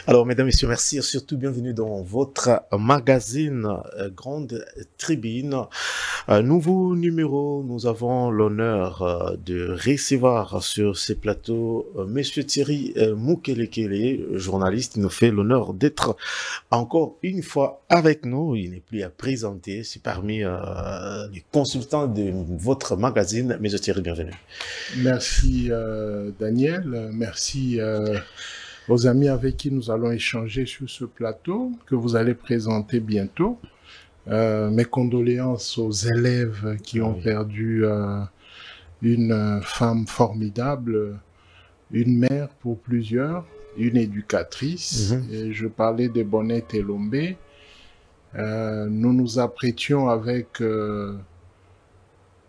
Alors, mesdames, messieurs, merci et surtout bienvenue dans votre magazine Grande Tribune. Nouveau numéro, nous avons l'honneur de recevoir sur ces plateaux Monsieur Thierry Mukelekele, journaliste. Il nous fait l'honneur d'être encore une fois avec nous. Il n'est plus à présenter. C'est parmi les consultants de votre magazine. Monsieur Thierry, bienvenue. Merci Daniel, merci aux amis avec qui nous allons échanger sur ce plateau que vous allez présenter bientôt. Mes condoléances aux élèves qui ont perdu une femme formidable, une mère pour plusieurs, une éducatrice. Et je parlais de Bonnette Elombe. Nous nous apprêtions avec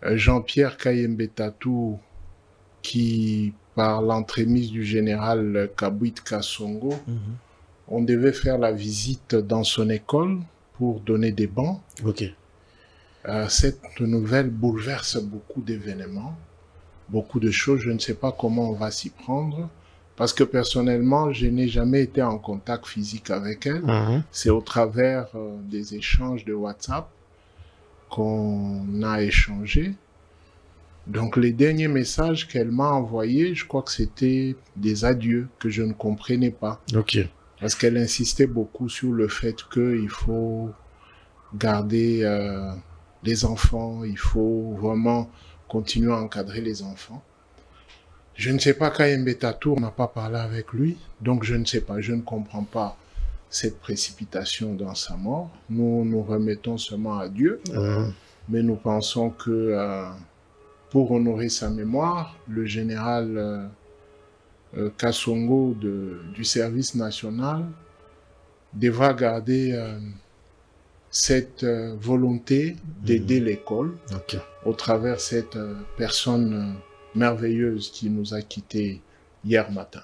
Jean-Pierre Kayembe Tatou, qui, par l'entremise du général Kabwit Kasongo, on devait faire la visite dans son école pour donner des bancs. Cette nouvelle bouleverse beaucoup d'événements, beaucoup de choses. Je ne sais pas comment on va s'y prendre, parce que personnellement, je n'ai jamais été en contact physique avec elle. C'est au travers des échanges de WhatsApp qu'on a échangé. Donc, les derniers messages qu'elle m'a envoyés, je crois que c'était des adieux que je ne comprenais pas. Parce qu'elle insistait beaucoup sur le fait qu'il faut garder les enfants, il faut vraiment continuer à encadrer les enfants. Je ne sais pas, Kayembe Tatou, on n'a pas parlé avec lui, donc je ne sais pas, je ne comprends pas cette précipitation dans sa mort. Nous nous remettons seulement à Dieu, mais nous pensons que pour honorer sa mémoire, le général Kasongo du service national devra garder cette volonté d'aider l'école au travers cette personne merveilleuse qui nous a quittés hier matin.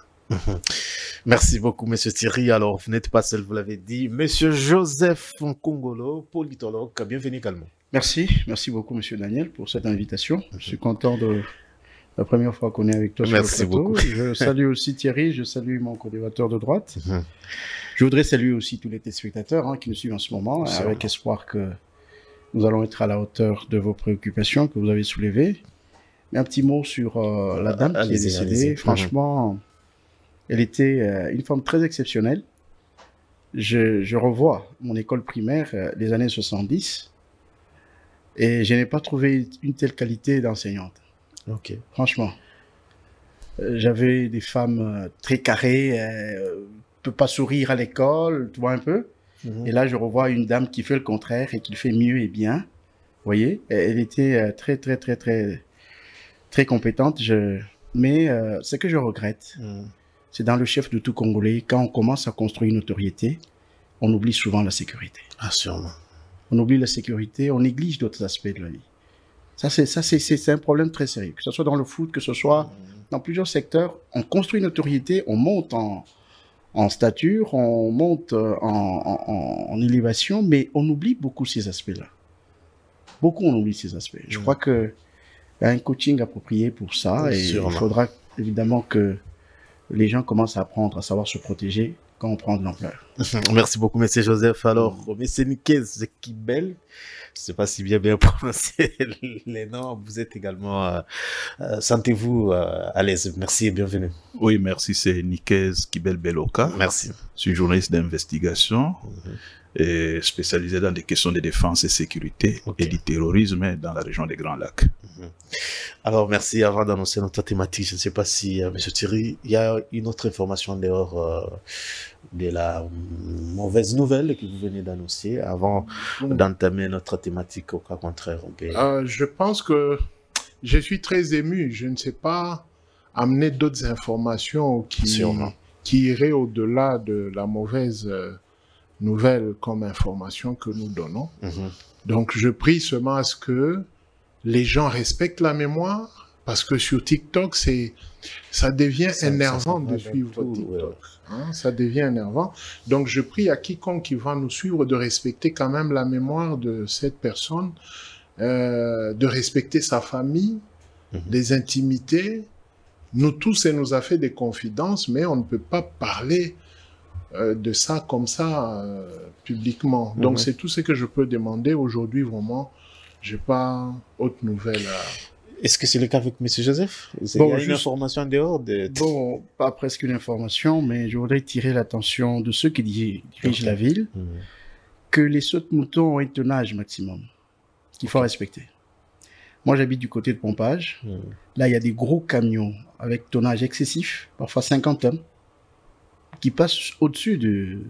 Merci beaucoup, Monsieur Thierry. Alors, vous n'êtes pas seul, vous l'avez dit. Monsieur Joseph Nkongolo, politologue, bienvenue également. Merci beaucoup, Monsieur Daniel, pour cette invitation. Je suis content de la première fois qu'on est avec toi sur le plateau. Merci beaucoup. Je salue aussi Thierry, je salue mon co-débatteur de droite. Je voudrais saluer aussi tous les téléspectateurs qui nous suivent en ce moment, avec espoir que nous allons être à la hauteur de vos préoccupations que vous avez soulevées. Mais un petit mot sur la dame qui est décédée. Franchement, elle était une femme très exceptionnelle. Je revois mon école primaire des années 70 et je n'ai pas trouvé une telle qualité d'enseignante. Franchement. J'avais des femmes très carrées, ne peut pas sourire à l'école, tu vois un peu. Et là, je revois une dame qui fait le contraire et qui le fait mieux et bien. Vous voyez, elle était très compétente. Mais ce que je regrette, c'est dans le chef de tout Congolais, quand on commence à construire une notoriété, on oublie souvent la sécurité. Ah, sûrement. On oublie la sécurité, on néglige d'autres aspects de la vie. Ça, c'est un problème très sérieux. Que ce soit dans le foot, que ce soit dans plusieurs secteurs, on construit une notoriété, on monte en stature, on monte en élévation, mais on oublie beaucoup ces aspects-là. Beaucoup, on oublie ces aspects. Je crois qu'il y a un coaching approprié pour ça, et il faudra évidemment que les gens commencent à apprendre à savoir se protéger quand on prend de l'ampleur. Merci beaucoup, M. Joseph. Alors, M. Nikez Kibel, je ne sais pas si bien prononcé les noms, vous êtes également, sentez-vous à l'aise. Merci et bienvenue. Oui, merci, c'est Nikez Kibel Beloka. Merci. Je suis journaliste d'investigation et spécialisé dans des questions de défense et sécurité et du terrorisme dans la région des Grands Lacs. Alors, merci. Avant d'annoncer notre thématique, je ne sais pas si, M. Thierry, il y a une autre information dehors de la mauvaise nouvelle que vous venez d'annoncer avant d'entamer notre thématique. Au cas contraire, je pense que je suis très ému. Je ne sais pas amener d'autres informations qui iraient au-delà de la mauvaise nouvelle comme information que nous donnons. Donc, je prie seulement à ce que les gens respectent la mémoire, parce que sur TikTok, ça devient énervant de suivre TikTok. Ça devient énervant. Donc, je prie à quiconque qui va nous suivre de respecter quand même la mémoire de cette personne, de respecter sa famille, des intimités. Nous tous, elle nous a fait des confidences, mais on ne peut pas parler de ça comme ça publiquement. Donc c'est tout ce que je peux demander aujourd'hui. Vraiment, j'ai pas autre nouvelle à... Est-ce que c'est le cas avec M. Joseph? Il y a une information en dehors de... Bon, pas presque une information, mais je voudrais tirer l'attention de ceux qui dirigent la ville, que les sautes-moutons ont un tonnage maximum qu'il faut respecter. Moi, j'habite du côté de Pompage. Là, il y a des gros camions avec tonnage excessif, parfois 50 tonnes, qui passent au-dessus du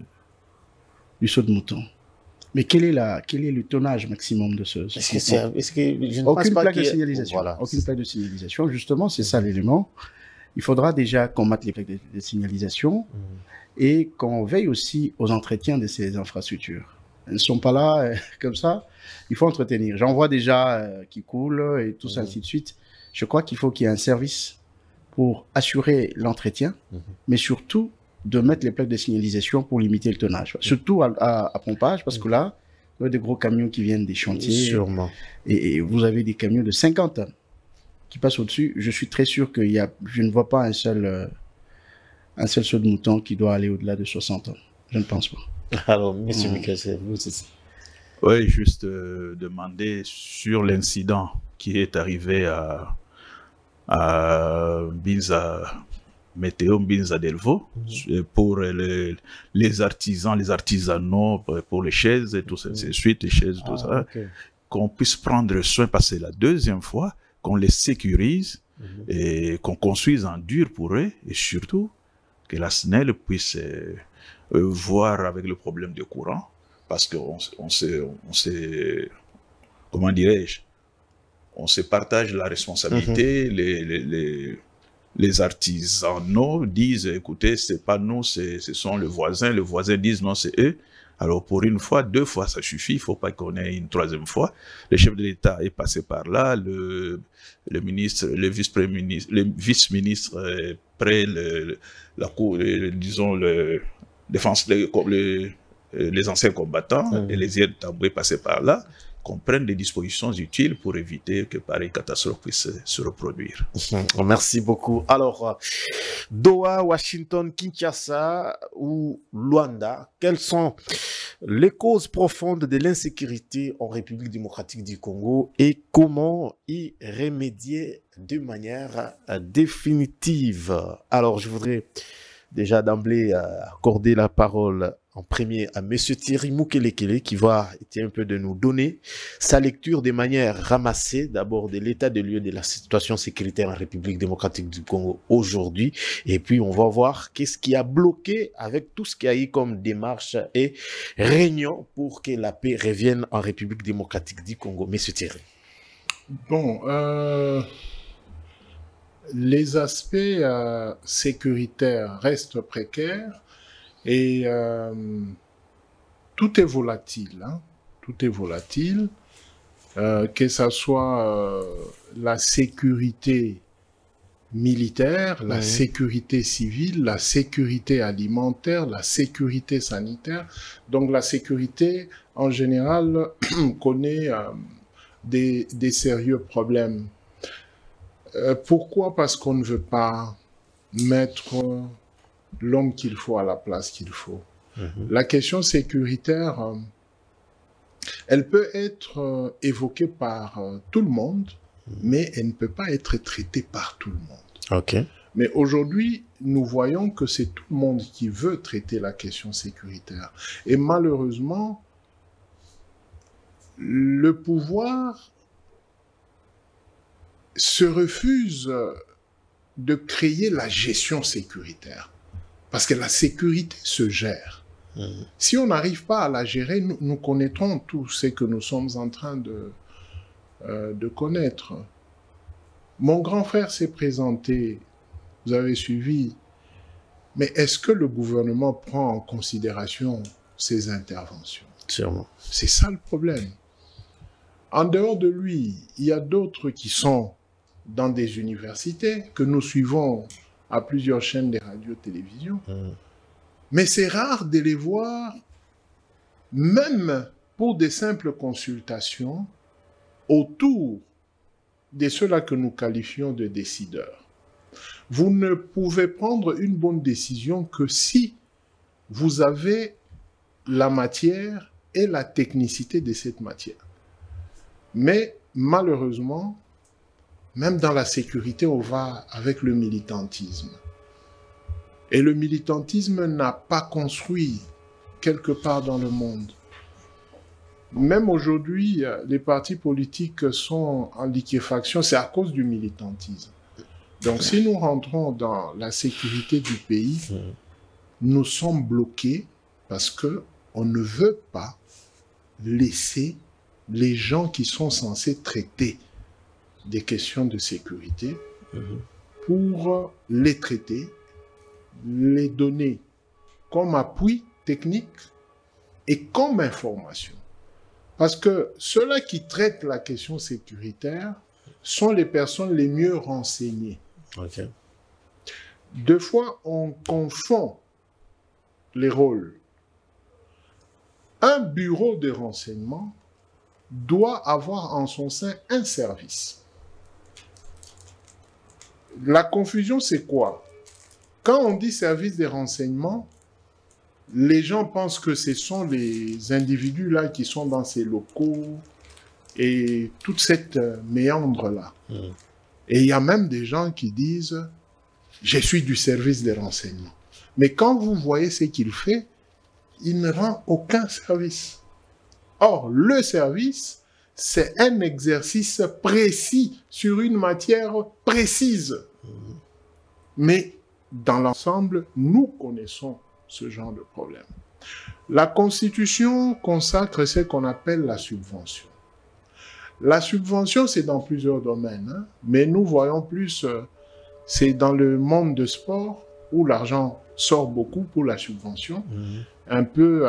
saut-de-mouton. Mais quel est le tonnage maximum de ce Aucune plaque de signalisation. Voilà. Aucune plaque de signalisation. Justement, c'est ça l'élément. Il faudra déjà qu'on mette les plaques de signalisation et qu'on veille aussi aux entretiens de ces infrastructures. Elles ne sont pas là comme ça. Il faut entretenir. J'en vois déjà qui coulent et tout ça, ainsi de suite. Je crois qu'il faut qu'il y ait un service pour assurer l'entretien, mais surtout de mettre les plaques de signalisation pour limiter le tonnage. Surtout à Pompage, parce que là, il y a des gros camions qui viennent des chantiers. Sûrement. Et vous avez des camions de 50 tonnes qui passent au-dessus. Je suis très sûr que je ne vois pas un seul saut de mouton qui doit aller au-delà de 60 tonnes. Je ne pense pas. Alors, M. Michael, c'est vous, c'est ça. Oui, juste demander sur l'incident qui est arrivé à Binza, Météo Binza Delvaux, pour les artisans, les artisanaux, pour les chaises et tout ça, c'est suite, les chaises, tout ça, qu'on puisse prendre soin, parce que c'est la deuxième fois qu'on les sécurise et qu'on construise en dur pour eux, et surtout que la SNEL puisse voir avec le problème de courant, parce qu'on comment dirais-je, on se partage la responsabilité, les artisanaux disent, écoutez, c'est pas nous, ce sont le voisin dit non, c'est eux. Alors pour une fois, 2 fois, ça suffit, il faut pas qu'on ait une 3e fois. Le chef de l'État est passé par là, le ministre, le vice-ministre, près la cour, disons, les anciens combattants et les aides tamboués passés par là, qu'on prenne des dispositions utiles pour éviter que pareille catastrophe puisse se reproduire. Merci beaucoup. Alors, Doha, Washington, Kinshasa ou Luanda, quelles sont les causes profondes de l'insécurité en République démocratique du Congo et comment y remédier de manière définitive? Alors, je voudrais déjà d'emblée accorder la parole en premier à M. Thierry Mukelekele qui va un peu de nous donner sa lecture de manière ramassée, d'abord de l'état de lieu de la situation sécuritaire en République démocratique du Congo aujourd'hui, et puis on va voir qu'est-ce qui a bloqué avec tout ce qu'il y a eu comme démarche et réunion pour que la paix revienne en République démocratique du Congo. M. Thierry. Bon, les aspects sécuritaires restent précaires. Et tout est volatile, hein? Tout est volatile, que ça soit la sécurité militaire, la sécurité civile, la sécurité alimentaire, la sécurité sanitaire. Donc la sécurité, en général, connaît des sérieux problèmes. Pourquoi? Parce qu'on ne veut pas mettre l'homme qu'il faut à la place qu'il faut. La question sécuritaire, elle peut être évoquée par tout le monde, mais elle ne peut pas être traitée par tout le monde. Mais aujourd'hui, nous voyons que c'est tout le monde qui veut traiter la question sécuritaire. Et malheureusement, le pouvoir se refuse de créer la gestion sécuritaire. Parce que la sécurité se gère. Si on n'arrive pas à la gérer, nous connaîtrons tout ce que nous sommes en train de connaître. Mon grand frère s'est présenté, vous avez suivi, mais est-ce que le gouvernement prend en considération ces interventions? Sûrement. C'est ça le problème. En dehors de lui, il y a d'autres qui sont dans des universités que nous suivons à plusieurs chaînes de radio-télévision. Mais c'est rare de les voir, même pour des simples consultations, autour de ceux-là que nous qualifions de décideurs. Vous ne pouvez prendre une bonne décision que si vous avez la matière et la technicité de cette matière. Mais malheureusement, même dans la sécurité, on va avec le militantisme. Et le militantisme n'a pas construit quelque part dans le monde. Même aujourd'hui, les partis politiques sont en liquéfaction, c'est à cause du militantisme. Donc si nous rentrons dans la sécurité du pays, nous sommes bloqués parce qu'on ne veut pas laisser les gens qui sont censés traiter des questions de sécurité pour les traiter, les donner comme appui technique et comme information. Parce que ceux-là qui traitent la question sécuritaire sont les personnes les mieux renseignées. Okay. Deux fois, on confond les rôles. Un bureau de renseignement doit avoir en son sein un service. La confusion, c'est quoi? Quand on dit service de renseignement, les gens pensent que ce sont les individus là qui sont dans ces locaux et toute cette méandre là. Et il y a même des gens qui disent « je suis du service des renseignements ». Mais quand vous voyez ce qu'il fait, il ne rend aucun service. Or, le service, c'est un exercice précis sur une matière précise. Mais dans l'ensemble, nous connaissons ce genre de problème. La Constitution consacre ce qu'on appelle la subvention. La subvention, c'est dans plusieurs domaines, hein, mais nous voyons plus, c'est dans le monde de sport où l'argent sort beaucoup pour la subvention, un peu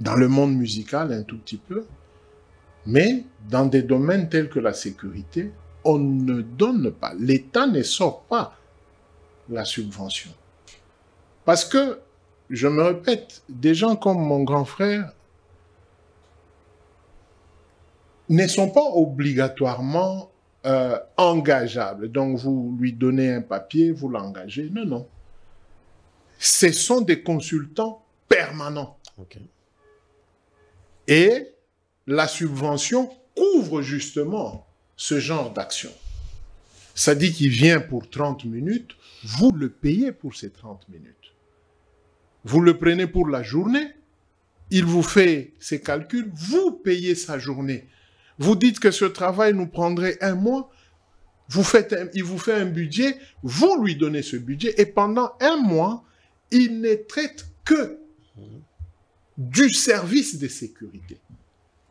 dans le monde musical, un tout petit peu, mais dans des domaines tels que la sécurité, on ne donne pas, l'État ne sort pas la subvention. Parce que, je me répète, des gens comme mon grand frère ne sont pas obligatoirement engageables. Donc, vous lui donnez un papier, vous l'engagez. Non, non. Ce sont des consultants permanents. Okay. Et la subvention couvre justement ce genre d'action. Ça dit qu'il vient pour 30 minutes, vous le payez pour ces 30 minutes. Vous le prenez pour la journée, il vous fait ses calculs, vous payez sa journée. Vous dites que ce travail nous prendrait 1 mois, il vous fait un budget, vous lui donnez ce budget, et pendant 1 mois, il ne traite que du service de sécurité.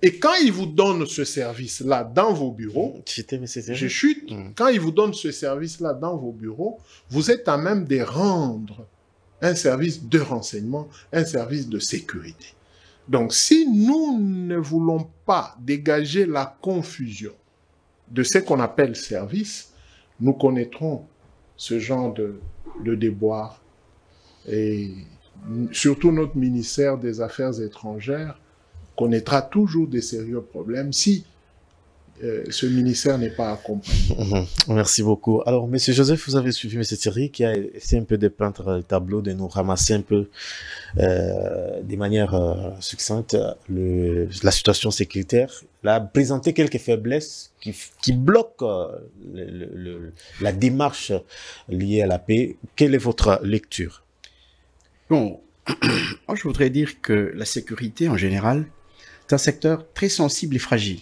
Et quand il vous donne ce service-là dans vos bureaux, je chute, quand il vous donne ce service-là dans vos bureaux, vous êtes à même de rendre un service de renseignement, un service de sécurité. Donc, si nous ne voulons pas dégager la confusion de ce qu'on appelle service, nous connaîtrons ce genre de déboires. Et surtout notre ministère des Affaires étrangères connaîtra toujours des sérieux problèmes si ce ministère n'est pas accompagné. Merci beaucoup. Alors, M. Joseph, vous avez suivi M. Thierry qui a essayé un peu de peindre le tableau, de nous ramasser un peu de manière succincte la situation sécuritaire. Il a présenté quelques faiblesses qui bloquent la démarche liée à la paix. Quelle est votre lecture? Bon, moi je voudrais dire que la sécurité en général, c'est un secteur très sensible et fragile.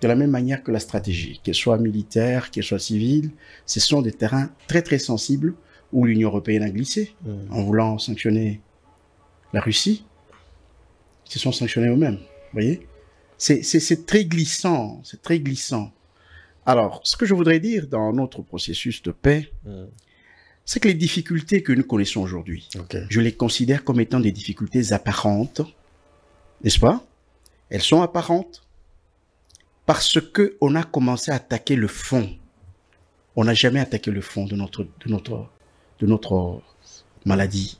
De la même manière que la stratégie, qu'elle soit militaire, qu'elle soit civile, ce sont des terrains très très sensibles où l'Union européenne a glissé en voulant sanctionner la Russie. Ils se sont sanctionnés eux-mêmes, vous voyez. C'est très glissant, c'est très glissant. Alors, ce que je voudrais dire dans notre processus de paix, c'est que les difficultés que nous connaissons aujourd'hui, je les considère comme étant des difficultés apparentes, n'est-ce pas? Elles sont apparentes parce qu'on a commencé à attaquer le fond. On n'a jamais attaqué le fond de notre maladie.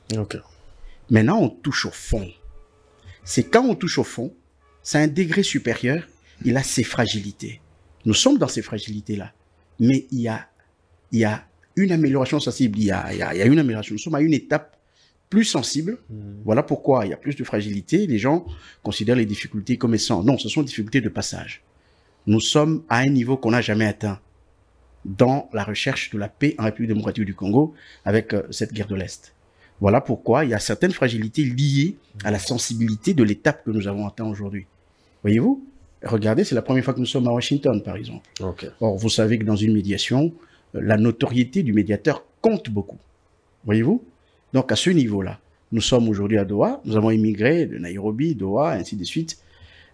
Maintenant, on touche au fond. C'est quand on touche au fond, c'est un degré supérieur, il a ses fragilités. Nous sommes dans ces fragilités-là. Mais il y a une amélioration sensible, il y a une amélioration. Nous sommes à une étape plus sensibles. Voilà pourquoi il y a plus de fragilité. Les gens considèrent les difficultés comme étant... Non, ce sont des difficultés de passage. Nous sommes à un niveau qu'on n'a jamais atteint dans la recherche de la paix en République démocratique du Congo avec cette guerre de l'Est. Voilà pourquoi il y a certaines fragilités liées à la sensibilité de l'étape que nous avons atteint aujourd'hui. Voyez-vous? Regardez, c'est la première fois que nous sommes à Washington, par exemple. Okay. Or, vous savez que dans une médiation, la notoriété du médiateur compte beaucoup. Voyez-vous? Donc, à ce niveau-là, nous sommes aujourd'hui à Doha, nous avons immigré de Nairobi, Doha, ainsi de suite.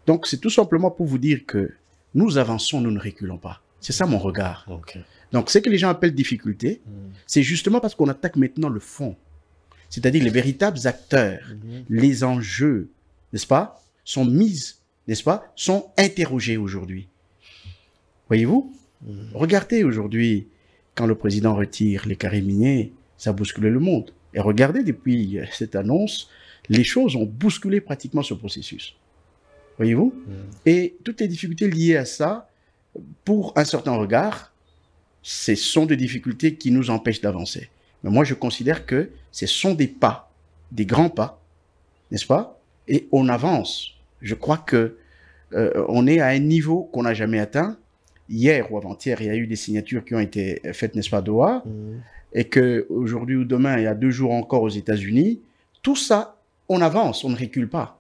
Donc, c'est tout simplement pour vous dire que nous avançons, nous ne reculons pas. C'est ça mon regard. Okay. Donc, ce que les gens appellent difficulté, c'est justement parce qu'on attaque maintenant le fond. C'est-à-dire les véritables acteurs, les enjeux, n'est-ce pas, sont mis, n'est-ce pas, sont interrogés aujourd'hui. Voyez-vous? Regardez aujourd'hui, quand le président retire les carrés miniers, ça a bousculé le monde. Et regardez, depuis cette annonce, les choses ont bousculé pratiquement ce processus. Voyez-vous? Et toutes les difficultés liées à ça, pour un certain regard, ce sont des difficultés qui nous empêchent d'avancer. Mais moi, je considère que ce sont des pas, des grands pas, n'est-ce pas? Et on avance. Je crois que on est à un niveau qu'on n'a jamais atteint. Hier ou avant-hier, il y a eu des signatures qui ont été faites, n'est-ce pas, à Doha, et qu'aujourd'hui ou demain, il y a 2 jours encore aux États-Unis. Tout ça, on avance, on ne recule pas.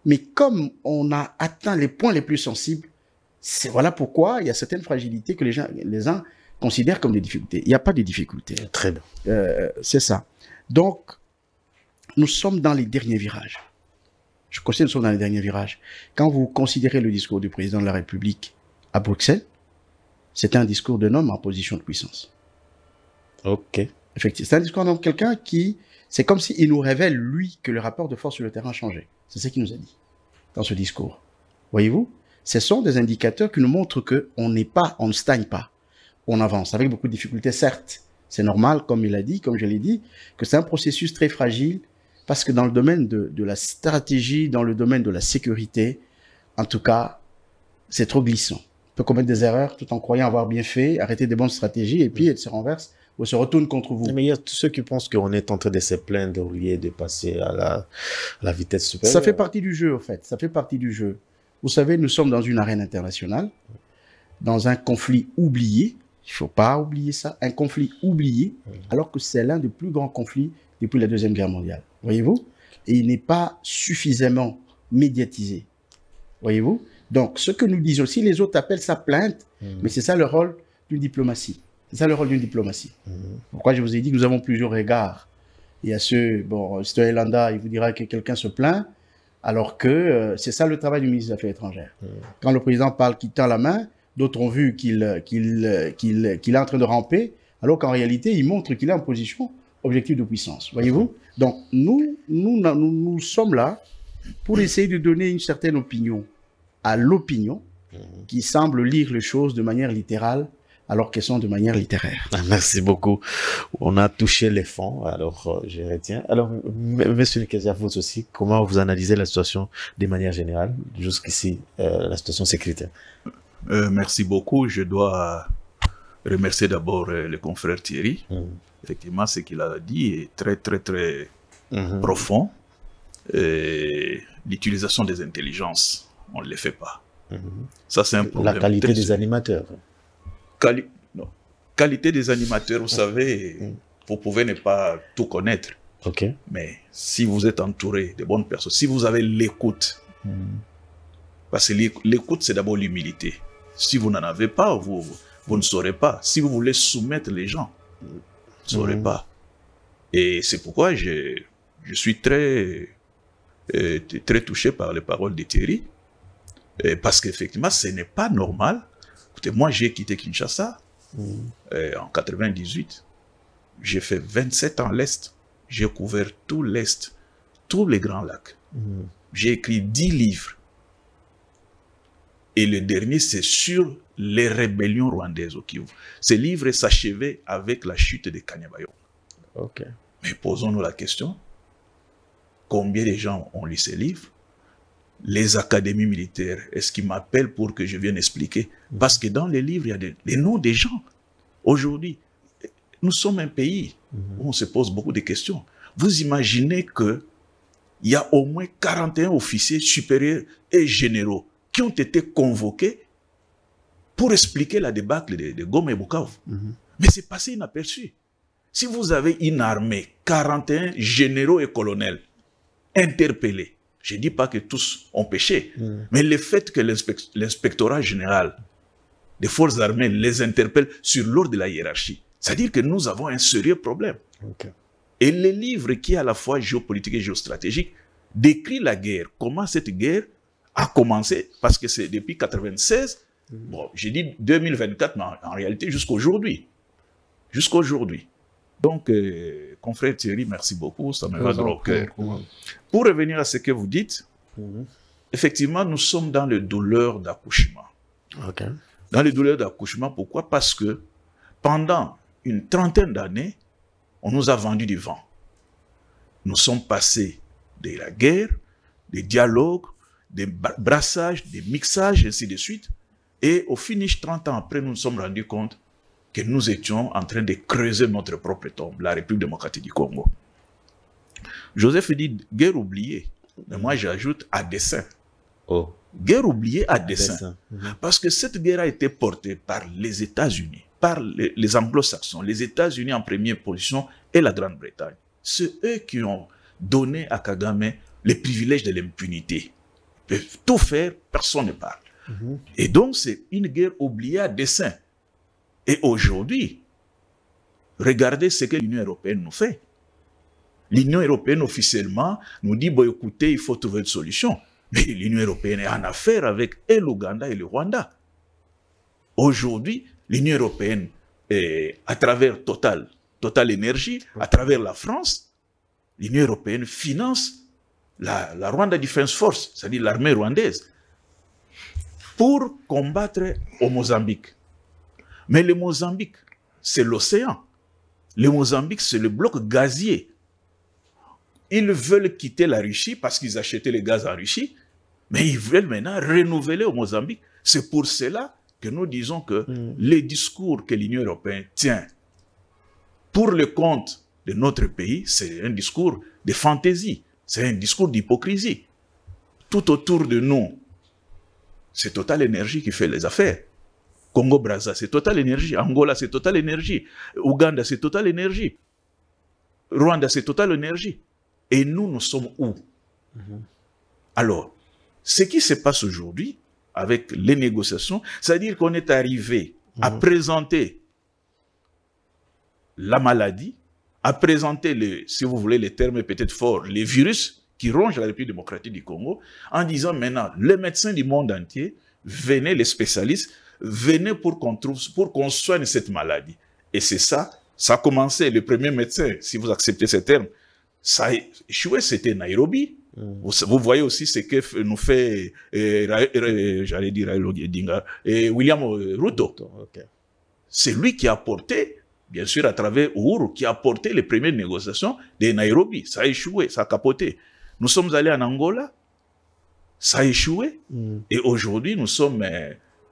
Mais comme on a atteint les points les plus sensibles, voilà pourquoi il y a certaines fragilités que les uns considèrent comme des difficultés. Il n'y a pas de difficultés. Très bien. C'est ça. Donc, nous sommes dans les derniers virages. Je considère que nous sommes dans les derniers virages. Quand vous considérez le discours du président de la République à Bruxelles, c'est un discours d'un homme en position de puissance. Ok. Effectivement. C'est un discours de quelqu'un qui... C'est comme s'il nous révèle, lui, que le rapport de force sur le terrain a changé. C'est ce qu'il nous a dit dans ce discours. Voyez-vous? Ce sont des indicateurs qui nous montrent qu'on ne stagne pas. On avance avec beaucoup de difficultés, certes. C'est normal, comme il a dit, comme je l'ai dit, que c'est un processus très fragile parce que dans le domaine de la stratégie, dans le domaine de la sécurité, en tout cas, c'est trop glissant. On peut commettre des erreurs tout en croyant avoir bien fait, arrêter des bonnes stratégies et puis elle se renverse ou se retourne contre vous. Mais il y a tous ceux qui pensent qu'on est en train de se plaindre au lieu de passer à la vitesse supérieure. Ça fait partie du jeu, en fait. Ça fait partie du jeu. Vous savez, nous sommes dans une arène internationale, dans un conflit oublié. Il ne faut pas oublier ça. Un conflit oublié, alors que c'est l'un des plus grands conflits depuis la Deuxième Guerre mondiale. Voyez-vous? Et il n'est pas suffisamment médiatisé. Voyez-vous? Donc, ce que nous disons, si les autres appellent ça plainte, mais c'est ça le rôle d'une diplomatie. C'est ça le rôle d'une diplomatie. Pourquoi je vous ai dit que nous avons plusieurs regards. Il y a ceux, bon, citoyen Landa, il vous dira que quelqu'un se plaint, alors que c'est ça le travail du ministre des Affaires étrangères. Quand le président parle, qu'il tend la main, d'autres ont vu qu'il est en train de ramper, alors qu'en réalité, il montre qu'il est en position objective de puissance. Voyez-vous? Donc, nous sommes là pour essayer de donner une certaine opinion à l'opinion qui semble lire les choses de manière littérale, alors qu'elles sont de manière littéraire. Merci beaucoup. On a touché les fonds, alors je retiens. Alors, Monsieur Nkesia, vous aussi, comment vous analysez la situation de manière générale, jusqu'ici, la situation sécuritaire? Merci beaucoup. Je dois remercier d'abord le confrère Thierry. Effectivement, ce qu'il a dit est très, très, très profond. L'utilisation des intelligences, on ne le fait pas. Ça, c'est un problème. La qualité des animateurs. Non. Qualité des animateurs, vous savez, vous pouvez ne pas tout connaître. Okay. Mais si vous êtes entouré de bonnes personnes, si vous avez l'écoute, parce que l'écoute, c'est d'abord l'humilité. Si vous n'en avez pas, vous ne saurez pas. Si vous voulez soumettre les gens, vous ne saurez pas. Et c'est pourquoi je suis très touché par les paroles de Thierry. Parce qu'effectivement, ce n'est pas normal. Écoutez, moi, j'ai quitté Kinshasa en 98. J'ai fait 27 ans à l'Est. J'ai couvert tout l'Est, tous les grands lacs. J'ai écrit 10 livres. Et le dernier, c'est sur les rébellions rwandaises au Kivu. Ce livre s'achevait avec la chute de Kanyabayonga. Okay. Mais posons-nous la question, combien de gens ont lu ces livres? Les académies militaires, est-ce qu'ils m'appellent pour que je vienne expliquer? Parce que dans les livres, il y a les noms des gens. Aujourd'hui, nous sommes un pays où on se pose beaucoup de questions. vous imaginez que il y a au moins 41 officiers supérieurs et généraux qui ont été convoqués pour expliquer la débâcle de Goma et Bukavu. Mais c'est passé inaperçu. Si vous avez une armée, 41 généraux et colonels interpellés, je ne dis pas que tous ont péché, mais le fait que l'inspectorat général des forces armées les interpelle sur l'ordre de la hiérarchie, c'est-à-dire que nous avons un sérieux problème. Et le livre qui est à la fois géopolitique et géostratégique décrit la guerre, comment cette guerre a commencé, parce que c'est depuis 1996, bon, j'ai dit 2024, mais en réalité jusqu'à aujourd'hui. Jusqu'à aujourd'hui. Donc, confrère Thierry, merci beaucoup, ça me va droit au cœur. Pour revenir à ce que vous dites, effectivement, nous sommes dans les douleurs d'accouchement. Dans les douleurs d'accouchement, pourquoi? Parce que pendant une trentaine d'années, on nous a vendu du vent. Nous sommes passés de la guerre, des dialogues, des brassages, des mixages, ainsi de suite. Et au finish, 30 ans après, nous nous sommes rendus compte que nous étions en train de creuser notre propre tombe, la République démocratique du Congo. Joseph dit guerre oubliée, mais moi j'ajoute à dessein. Guerre oubliée à dessein. Parce que cette guerre a été portée par les États-Unis, par les anglo-saxons, les États-Unis en première position et la Grande-Bretagne. C'est eux qui ont donné à Kagame les privilèges de l'impunité. Ils peuvent tout faire, personne ne parle. Et donc c'est une guerre oubliée à dessein. Et aujourd'hui, regardez ce que l'Union européenne nous fait. L'Union européenne officiellement nous dit, bon écoutez, il faut trouver une solution. Mais l'Union européenne est en affaire avec l'Ouganda et le Rwanda. Aujourd'hui, l'Union européenne, à travers Total Energy, à travers la France, l'Union européenne finance la Rwanda Defense Force, c'est-à-dire l'armée rwandaise, pour combattre au Mozambique. Mais le Mozambique, c'est l'océan. Le Mozambique, c'est le bloc gazier. Ils veulent quitter la Russie parce qu'ils achetaient le gaz en Russie, mais ils veulent maintenant renouveler au Mozambique. C'est pour cela que nous disons que les discours que l'Union européenne tient pour le compte de notre pays, c'est un discours de fantaisie, c'est un discours d'hypocrisie. Tout autour de nous, c'est Total Energy qui fait les affaires. Congo-Brazza, c'est Total Energy. Angola, c'est Total Energy. Ouganda, c'est Total Energy. Rwanda, c'est Total Energy. Et nous, nous sommes où? Alors, ce qui se passe aujourd'hui, avec les négociations, c'est-à-dire qu'on est arrivé à présenter la maladie, à présenter, si vous voulez les termes peut-être forts, les virus qui rongent la République démocratique du Congo, en disant maintenant, les médecins du monde entier, venez, les spécialistes, venez pour qu'on soigne cette maladie. Et c'est ça, ça a commencé, le premier médecin, si vous acceptez ce terme, ça a échoué, c'était Nairobi. Vous voyez aussi ce que nous fait, j'allais dire William Ruto. C'est lui qui a porté, bien sûr à travers Uhuru, qui a porté les premières négociations de Nairobi. Ça a échoué, ça a capoté. Nous sommes allés en Angola, ça a échoué. Et aujourd'hui, nous sommes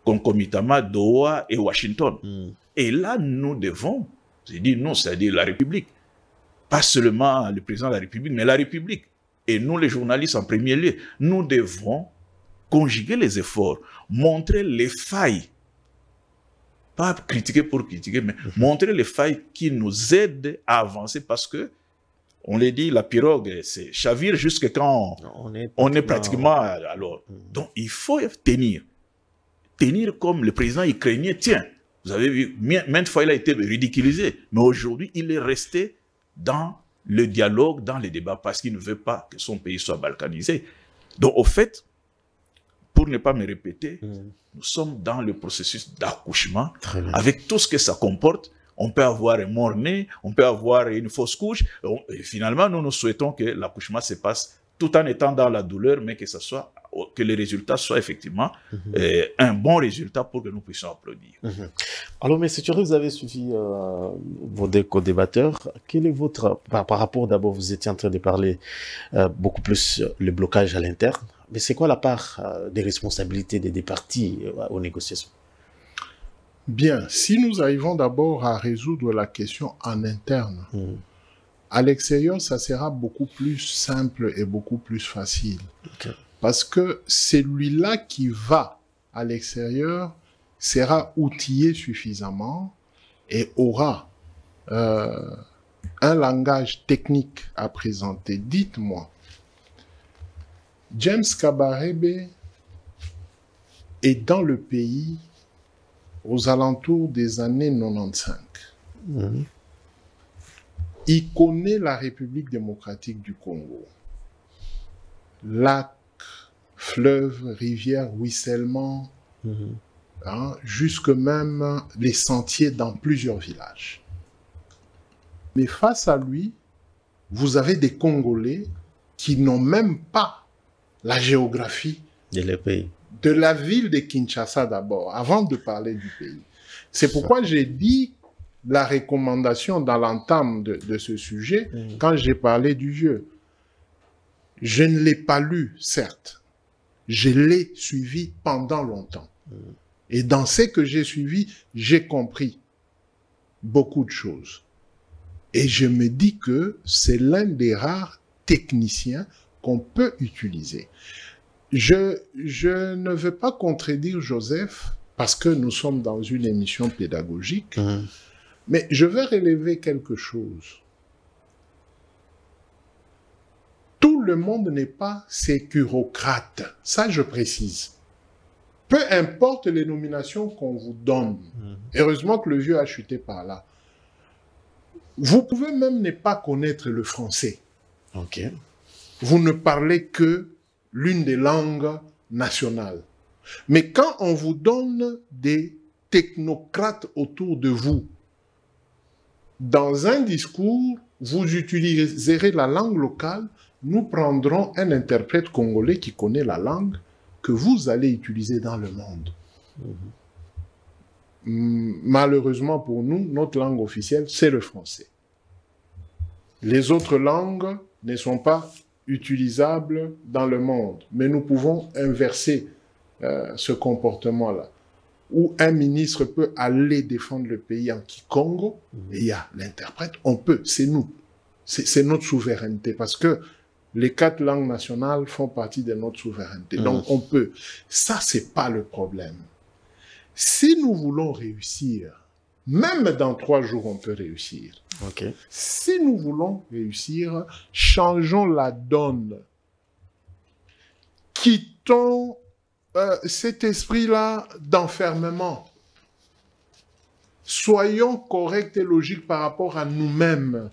concomitamment Doha et Washington. Et là, nous devons, j'ai dit nous, c'est-à-dire la République, pas seulement le président de la République, mais la République. Et nous, les journalistes en premier lieu, nous devons conjuguer les efforts, montrer les failles, pas critiquer pour critiquer, mais montrer les failles qui nous aident à avancer parce que, on l'a dit, la pirogue, c'est chavire jusqu'à quand on est pratiquement alors. Donc, il faut tenir. Tenir comme le président ukrainien tient. Vous avez vu, maintes fois, il a été ridiculisé, mais aujourd'hui, il est resté dans le dialogue, dans les débats, parce qu'il ne veut pas que son pays soit balkanisé. Donc, au fait, pour ne pas me répéter, nous sommes dans le processus d'accouchement, avec tout ce que ça comporte. On peut avoir un mort-né, on peut avoir une fausse couche. Et finalement, nous souhaitons que l'accouchement se passe tout en étant dans la douleur, mais que le résultat soit effectivement un bon résultat pour que nous puissions applaudir. Alors, M. Thierry, vous avez suivi vos deux co-débatteurs. Quel est votre... Par rapport, d'abord, vous étiez en train de parler beaucoup plus le blocage à l'interne. Mais c'est quoi la part des responsabilités des partis aux négociations? Bien, si nous arrivons d'abord à résoudre la question en interne, À l'extérieur, ça sera beaucoup plus simple et beaucoup plus facile. Okay. Parce que celui-là qui va à l'extérieur sera outillé suffisamment et aura un langage technique à présenter. Dites-moi, James Kabarebe est dans le pays aux alentours des années 95. Mhm. Il connaît la République démocratique du Congo. Lacs, fleuves, rivières, ruissellements, hein, jusque même les sentiers dans plusieurs villages. Mais face à lui, vous avez des Congolais qui n'ont même pas la géographie de la ville de Kinshasa d'abord, avant de parler du pays. C'est pourquoi j'ai dit la recommandation dans l'entame de ce sujet, quand j'ai parlé du vieux. Je ne l'ai pas lu, certes. Je l'ai suivi pendant longtemps. Et dans ce que j'ai suivi, j'ai compris beaucoup de choses. Et je me dis que c'est l'un des rares techniciens qu'on peut utiliser. Je ne veux pas contredire Joseph, parce que nous sommes dans une émission pédagogique, mais je vais relever quelque chose. Tout le monde n'est pas sécurocrate, ça je précise. Peu importe les nominations qu'on vous donne, heureusement que le vieux a chuté par là. Vous pouvez même ne pas connaître le français. Ok. Vous ne parlez que l'une des langues nationales. Mais quand on vous donne des technocrates autour de vous, dans un discours, vous utiliserez la langue locale, nous prendrons un interprète congolais qui connaît la langue que vous allez utiliser dans le monde. Malheureusement pour nous, notre langue officielle, c'est le français. Les autres langues ne sont pas utilisables dans le monde, mais nous pouvons inverser ce comportement-là, où un ministre peut aller défendre le pays en Kikongo, et il y a l'interprète, on peut, c'est nous. C'est notre souveraineté, parce que les 4 langues nationales font partie de notre souveraineté. Donc on peut. Ça, c'est pas le problème. Si nous voulons réussir, même dans 3 jours, on peut réussir. Okay. Si nous voulons réussir, changeons la donne. Quittons cet esprit-là d'enfermement. Soyons corrects et logiques par rapport à nous-mêmes.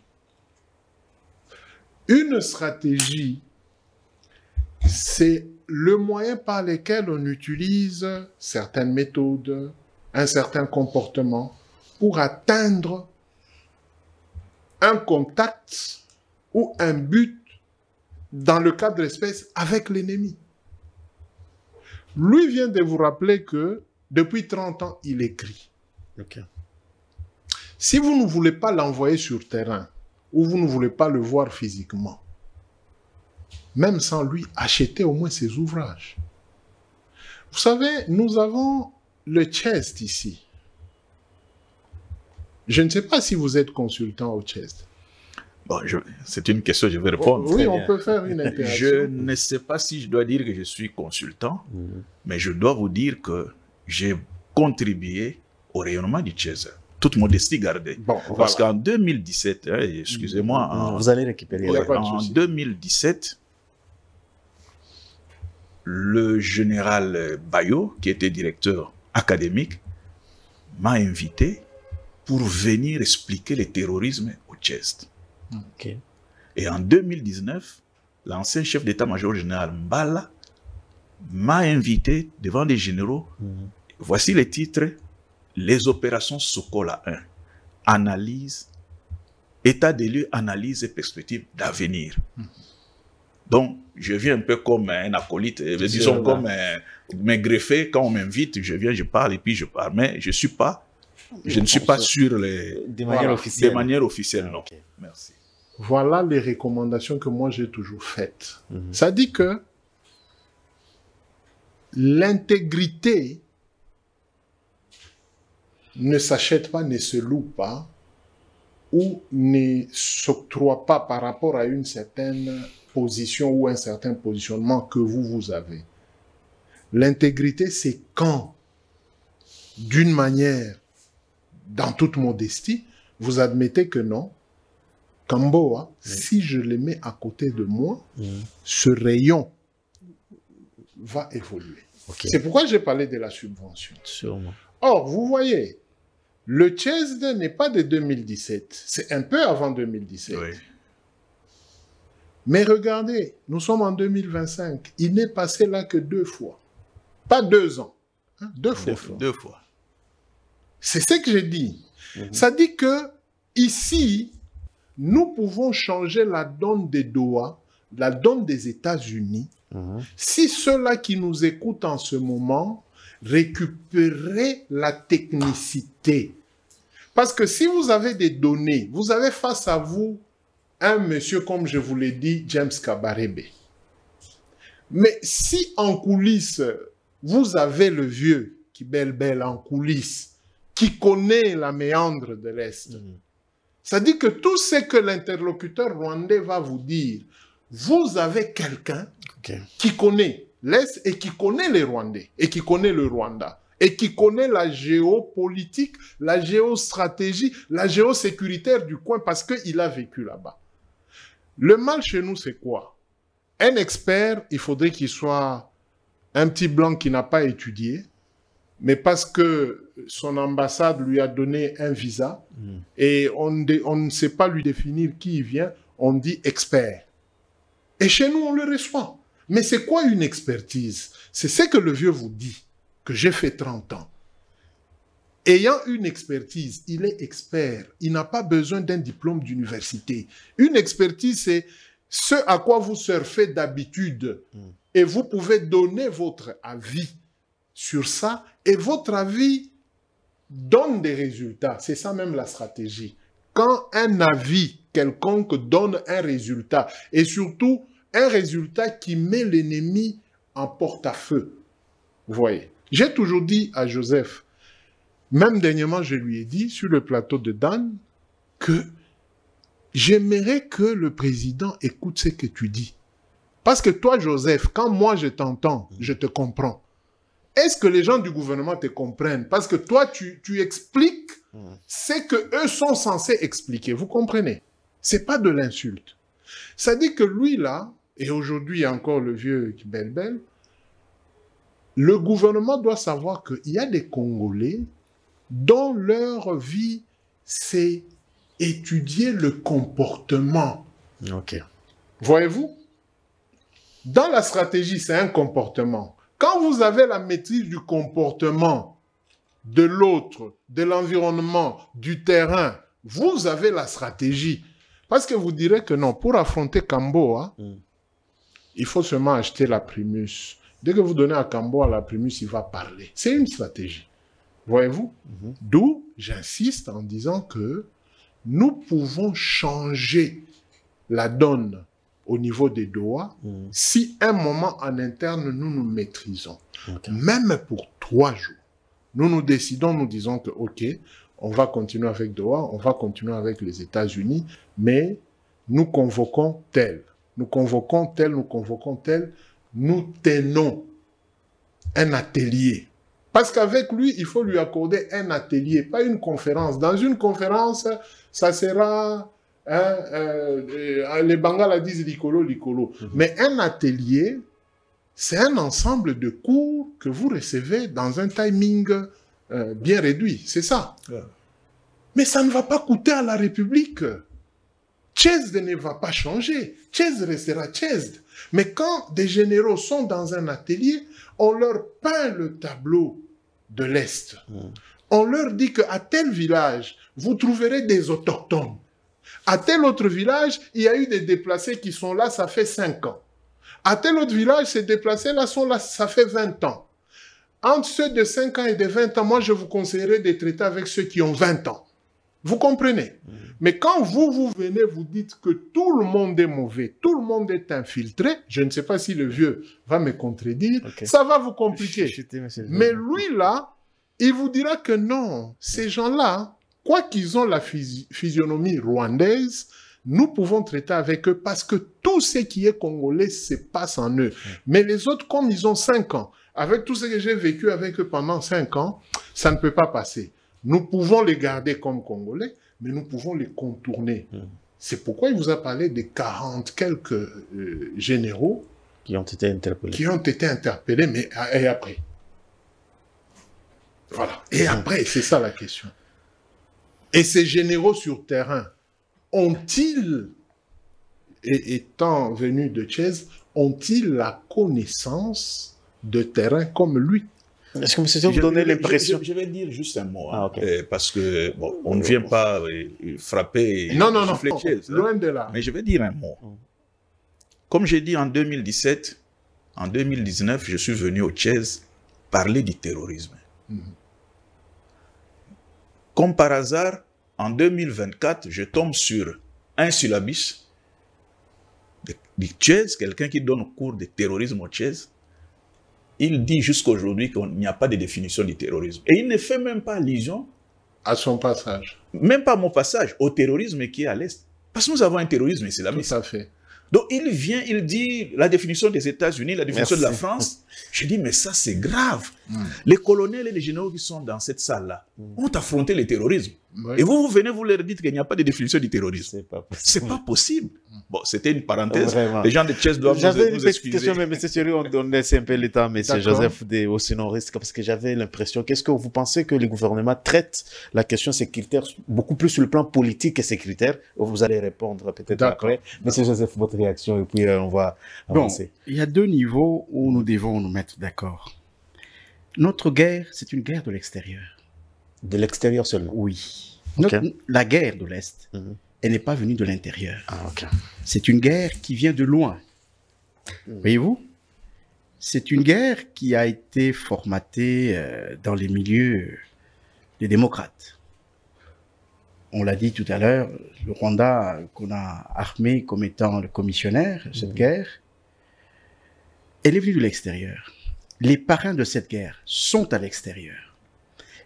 Une stratégie, c'est le moyen par lequel on utilise certaines méthodes, un certain comportement pour atteindre un contact ou un but dans le cadre de l'espèce avec l'ennemi. Lui vient de vous rappeler que depuis 30 ans, il écrit. Okay. Si vous ne voulez pas l'envoyer sur terrain, ou vous ne voulez pas le voir physiquement, même sans lui, achetez au moins ses ouvrages. Vous savez, nous avons le chest ici. Je ne sais pas si vous êtes consultant au chest. Bon, c'est une question, je vais répondre. Oui, on peut faire une interaction. Je ne sais pas si je dois dire que je suis consultant, mais je dois vous dire que j'ai contribué au rayonnement du chest. Toute modestie gardée. Bon, parce qu'en 2017, excusez-moi, vous allez récupérer. En 2017, le général Bayo, qui était directeur académique, m'a invité pour venir expliquer le terrorisme au Tchest. Okay. Et en 2019, l'ancien chef d'état-major général Mbala m'a invité devant des généraux. Voici les titres. Les opérations Sokola 1, analyse, état des lieux, analyse et perspective d'avenir. Donc, je viens un peu comme un acolyte, disons comme mes greffés, quand on m'invite, je viens, je parle et puis je parle, mais je ne suis pas sur les... De manière officielle. De manière officielle, non. Okay. Merci. Voilà les recommandations que moi j'ai toujours faites. Ça dit que l'intégrité ne s'achète pas, ne se loue pas, ou ne s'octroie pas par rapport à une certaine position ou un certain positionnement que vous avez. L'intégrité, c'est quand, d'une manière, dans toute modestie, vous admettez que non, Kamboa, si je les mets à côté de moi, ce rayon va évoluer. Okay. C'est pourquoi j'ai parlé de la subvention. Sûrement. Or, vous voyez, le CHESD n'est pas de 2017, c'est un peu avant 2017. Oui. Mais regardez, nous sommes en 2025, il n'est passé là que 2 fois. Pas 2 ans, hein, 2 fois. 2 fois. C'est ce que j'ai dit. Ça dit que ici, nous pouvons changer la donne des Doha, la donne des États-Unis, si ceux-là qui nous écoutent en ce moment récupéraient la technicité. Parce que si vous avez des données, vous avez face à vous un monsieur, comme je vous l'ai dit, James Kabarebe. Mais si en coulisses, vous avez le vieux Kibel en coulisses, qui connaît la méandre de l'Est, ça dit que tout ce que l'interlocuteur rwandais va vous dire, vous avez quelqu'un qui connaît l'Est et qui connaît les Rwandais, et qui connaît le Rwanda, et qui connaît la géopolitique, la géostratégie, la géosécuritaire du coin, parce qu'il a vécu là-bas. Le mal chez nous, c'est quoi? Un expert, il faudrait qu'il soit un petit blanc qui n'a pas étudié, mais parce que son ambassade lui a donné un visa, et on ne sait pas lui définir qui il vient, on dit expert. Et chez nous, on le reçoit. Mais c'est quoi une expertise? C'est ce que le vieux vous dit, que j'ai fait 30 ans. Ayant une expertise, il est expert. Il n'a pas besoin d'un diplôme d'université. Une expertise, c'est ce à quoi vous surfez d'habitude. Et vous pouvez donner votre avis sur ça. Et votre avis donne des résultats. C'est ça même la stratégie. Quand un avis quelconque donne un résultat, et surtout un résultat qui met l'ennemi en porte-à-feu. Vous voyez. J'ai toujours dit à Joseph, même dernièrement, je lui ai dit sur le plateau de Dan, que j'aimerais que le président écoute ce que tu dis. Parce que toi, Joseph, quand moi je t'entends, je te comprends. Est-ce que les gens du gouvernement te comprennent? Parce que toi, tu expliques ce que eux sont censés expliquer. Vous comprenez? C'est pas de l'insulte. Ça dit que lui, là, et aujourd'hui encore le vieux Belbel, le gouvernement doit savoir qu'il y a des Congolais dont leur vie, c'est étudier le comportement. Ok. Voyez-vous? Dans la stratégie, c'est un comportement. Quand vous avez la maîtrise du comportement de l'autre, de l'environnement, du terrain, vous avez la stratégie. Parce que vous direz que non, pour affronter Kamboa, il faut seulement acheter la Primus. Dès que vous donnez à Kamboa la Primus, il va parler. C'est une stratégie. Voyez-vous? D'où j'insiste en disant que nous pouvons changer la donne au niveau des Doha si un moment en interne nous nous maîtrisons. Même pour 3 jours. Nous décidons, nous disons que ok, on va continuer avec Doha, on va continuer avec les États-Unis, mais nous convoquons tel, nous convoquons tel, nous convoquons tel, nous tenons un atelier. Parce qu'avec lui, il faut lui accorder un atelier, pas une conférence. Dans une conférence, ça sera, les Bangala disent licolo, licolo. Mais un atelier, c'est un ensemble de cours que vous recevez dans un timing bien réduit. C'est ça. Mais ça ne va pas coûter à la République. CHESD ne va pas changer. CHESD restera CHESD. Mais quand des généraux sont dans un atelier, on leur peint le tableau de l'Est. On leur dit qu'à tel village, vous trouverez des autochtones. À tel autre village, il y a eu des déplacés qui sont là, ça fait 5 ans. À tel autre village, ces déplacés-là sont là, ça fait 20 ans. Entre ceux de 5 ans et de 20 ans, moi, je vous conseillerais de traiter avec ceux qui ont 20 ans. Vous comprenez? Mais quand vous venez, vous dites que tout le monde est mauvais, tout le monde est infiltré, je ne sais pas si le vieux va me contredire, ça va vous compliquer. Mais lui, là, il vous dira que non, ces gens-là quoi qu'ils ont la physionomie rwandaise, nous pouvons traiter avec eux parce que tout ce qui est congolais se passe en eux. Mais les autres, comme ils ont 5 ans, avec tout ce que j'ai vécu avec eux pendant 5 ans, ça ne peut pas passer. Nous pouvons les garder comme congolais, mais nous pouvons les contourner. C'est pourquoi il vous a parlé des 40 quelques généraux qui ont été interpellés. Qui ont été interpellés, mais et après? Voilà. Et après, c'est ça la question. Et ces généraux sur terrain, ont-ils, étant venus de Thiès, ont-ils la connaissance de terrain comme lui? Est-ce que monsieur vous donnez l'impression... Je vais dire juste un mot, hein, okay. Parce que bon, on ne vient pas frapper... Non, Thiès, loin de là. Mais je vais dire un mot. Comme j'ai dit en 2017, en 2019, je suis venu au Thiès parler du terrorisme. Comme par hasard, en 2024, je tombe sur un syllabus du Thiès, quelqu'un qui donne cours de terrorisme au Thiès. Il dit jusqu'aujourd'hui qu'il n'y a pas de définition du terrorisme. Et il ne fait même pas allusion à son passage. Même pas à mon passage, au terrorisme qui est à l'Est. Parce que nous avons un terrorisme islamiste. Tout à fait. Donc il vient, il dit la définition des États-Unis, la définition de la France. Je dis, mais ça c'est grave. Les colonels et les généraux qui sont dans cette salle-là ont affronté le terrorisme. Et vous venez, vous leur dites qu'il n'y a pas de définition du terrorisme. C'est pas possible. Bon, c'était une parenthèse. Vraiment. Les gens de Thiès doivent nous excuser. Question, mais monsieur Thierry, on laisse un peu le temps, monsieur Joseph au Sinon-Risque, parce que j'avais l'impression, qu'est-ce que vous pensez que le gouvernement traite la question sécuritaire beaucoup plus sur le plan politique et sécuritaire? Vous allez répondre peut-être après. Monsieur Joseph, votre réaction, et puis on va avancer. Bon, il y a 2 niveaux où nous devons nous mettre d'accord. Notre guerre, c'est une guerre de l'extérieur. De l'extérieur seulement? Oui. Okay. La guerre de l'Est, elle n'est pas venue de l'intérieur. Okay. C'est une guerre qui vient de loin. Voyez-vous? C'est une guerre qui a été formatée dans les milieux des démocrates. On l'a dit tout à l'heure, le Rwanda qu'on a armé comme étant le commissionnaire de cette guerre, elle est venue de l'extérieur. Les parrains de cette guerre sont à l'extérieur.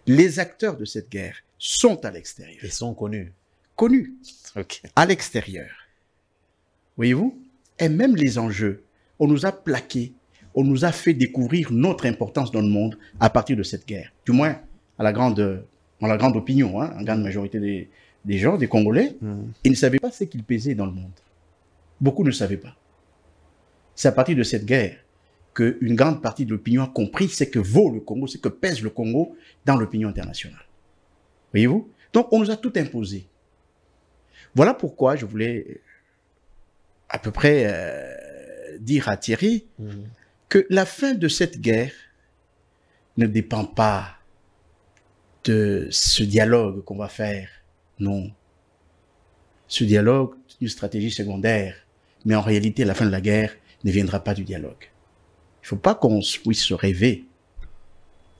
Les acteurs de cette guerre sont à l'extérieur. Ils sont connus. Connus. Okay. À l'extérieur. Voyez-vous? Et même les enjeux, on nous a plaqués, on nous a fait découvrir notre importance dans le monde à partir de cette guerre. Du moins, dans la grande opinion, hein, la grande majorité des gens, des Congolais, ils ne savaient pas ce qu'ils pesaient dans le monde. Beaucoup ne savaient pas. C'est à partir de cette guerre qu'une grande partie de l'opinion a compris ce que vaut le Congo, ce que pèse le Congo dans l'opinion internationale. Voyez-vous? Donc, on nous a tout imposé. Voilà pourquoi je voulais à peu près dire à Thierry que la fin de cette guerre ne dépend pas de ce dialogue qu'on va faire. Non. Ce dialogue, c'est une stratégie secondaire. Mais en réalité, la fin de la guerre ne viendra pas du dialogue. Il ne faut pas qu'on puisse se rêver.